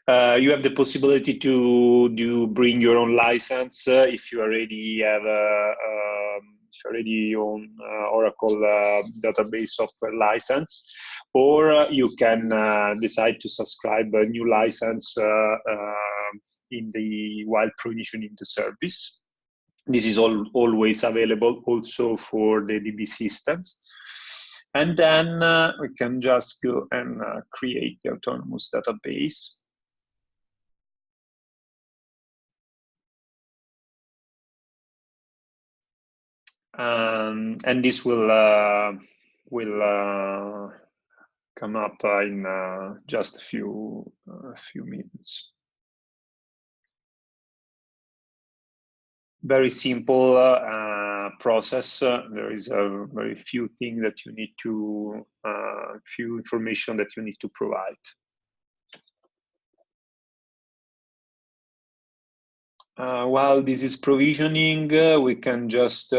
You have the possibility to bring your own license if you already have own Oracle database software license, or you can decide to subscribe a new license while provisioning the service. This is always available also for the DB systems. And then we can just go and create the autonomous database. And this will come up in just a few minutes. Very simple process. There is a very few things that you need to, few information that you need to provide. While this is provisioning, we can just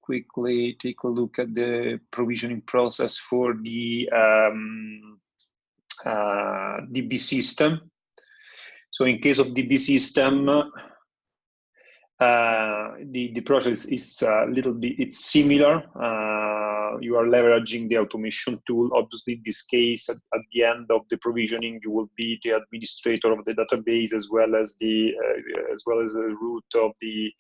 quickly take a look at the provisioning process for the DB system. So in case of DB system, the process is a little bit, it's similar. You are leveraging the automation tool. Obviously, in this case, at the end of the provisioning, you will be the administrator of the database as well as the root of the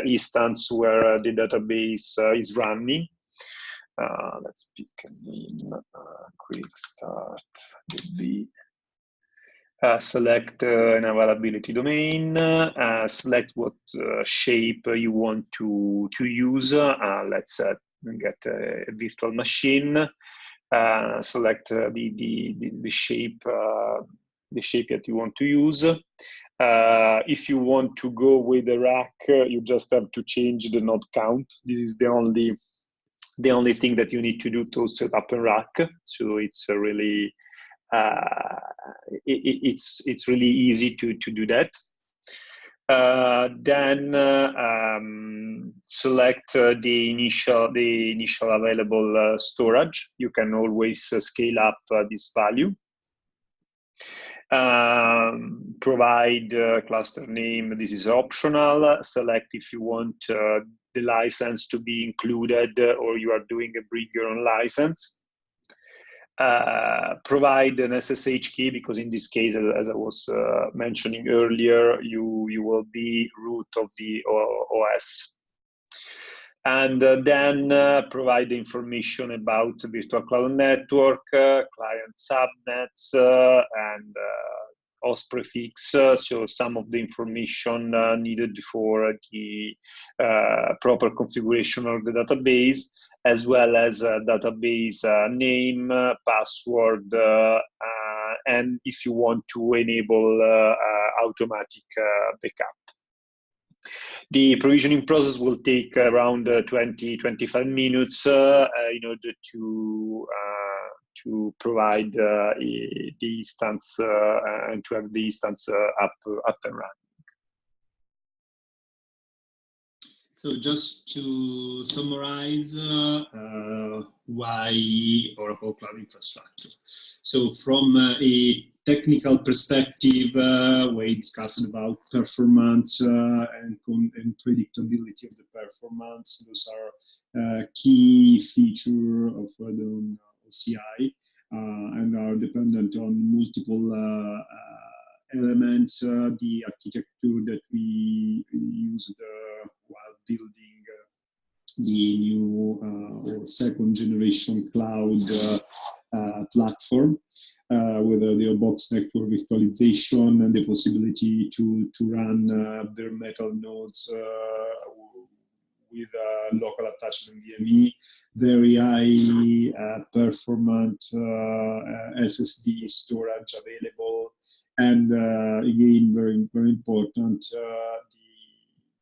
instance where the database is running. Let's pick a name, QuickStart DB. Select an availability domain, select what shape you want to use. Let's get a virtual machine. Select the shape that you want to use. If you want to go with a rack, you just have to change the node count. This is the only thing that you need to do to set up a rack. So it's a really it's really easy to do that. Then select the initial available storage. You can always scale up this value. Provide cluster name. This is optional. Select if you want the license to be included or you are doing a bring your own license. Provide an SSH key, because in this case, as I was mentioning earlier, you will be root of the OS. And then provide the information about the virtual cloud network, client subnets, and host prefix. So some of the information needed for the proper configuration of the database, as well as database name, password, and if you want to enable automatic backup. The provisioning process will take around 20-25 minutes in order to provide the instance and to have the instance up and running. So just to summarize, why Oracle Cloud Infrastructure? So from a technical perspective, we discussed about performance and predictability of the performance. Those are key feature of the OCI and are dependent on multiple elements. The architecture that we used while building the new or second generation cloud platform with the box network virtualization and the possibility to run bare metal nodes with local attachment VME, very high performant SSD storage available, and again, very, very important,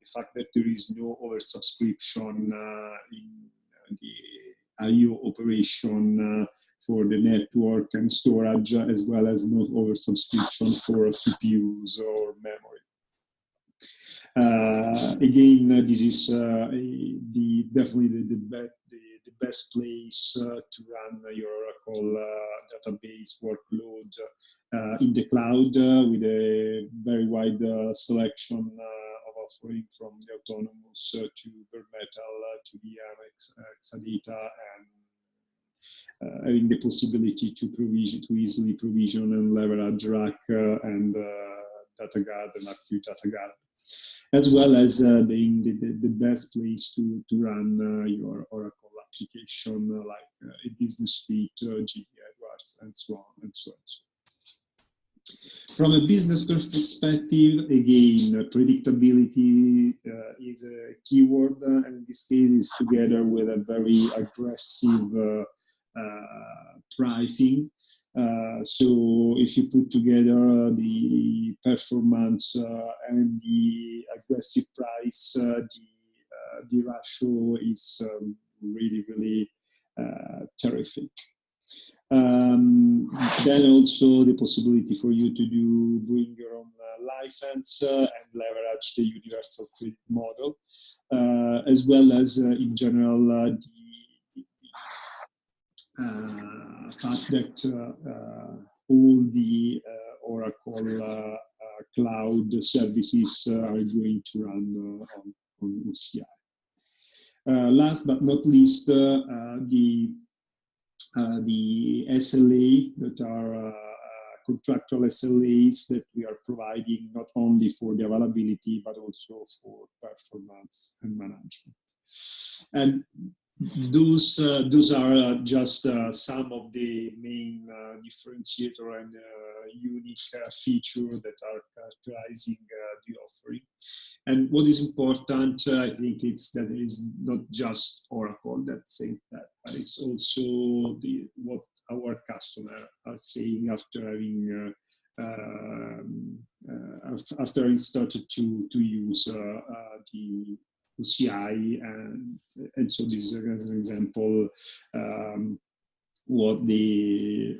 the fact that there is no oversubscription in the I/O operation for the network and storage, as well as no oversubscription for CPUs or memory. Again, this is definitely the best place to run your Oracle database workload in the cloud with a very wide selection of offering, from the autonomous to bare metal to VM, Exadata, and having the possibility to easily provision and leverage rack and data guard and active data guard, as well as being the best place to run your Oracle application like a business suite, GD Edwards, and so on and so on. From a business perspective, again, predictability is a keyword, and in this case, is together with a very aggressive pricing. So if you put together the performance and the aggressive price, the ratio is really terrific. Then also the possibility for you to bring your own license and leverage the universal credit model, as well as in general the fact that all the Oracle cloud services are going to run on OCI. Last but not least, the SLA that are contractual SLAs that we are providing not only for the availability but also for performance and management. And those are just some of the main differentiator and unique features that are characterizing the offering. And what is important, I think, it's that it is not just Oracle that says that, but it's also what our customers are saying after having started to use the OCI, and so this is as an example what the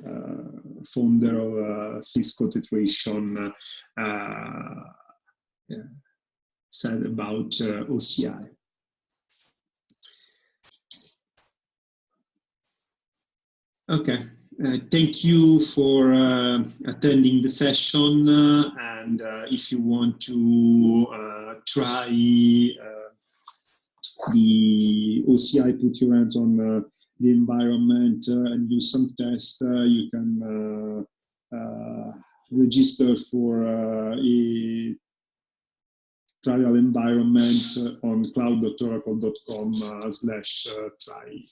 founder of Cisco Tetration said about OCI. Okay, thank you for attending the session, and if you want to try the OCI, put your hands on the environment and do some tests, you can register for a trial environment on cloud.oracle.com/try it.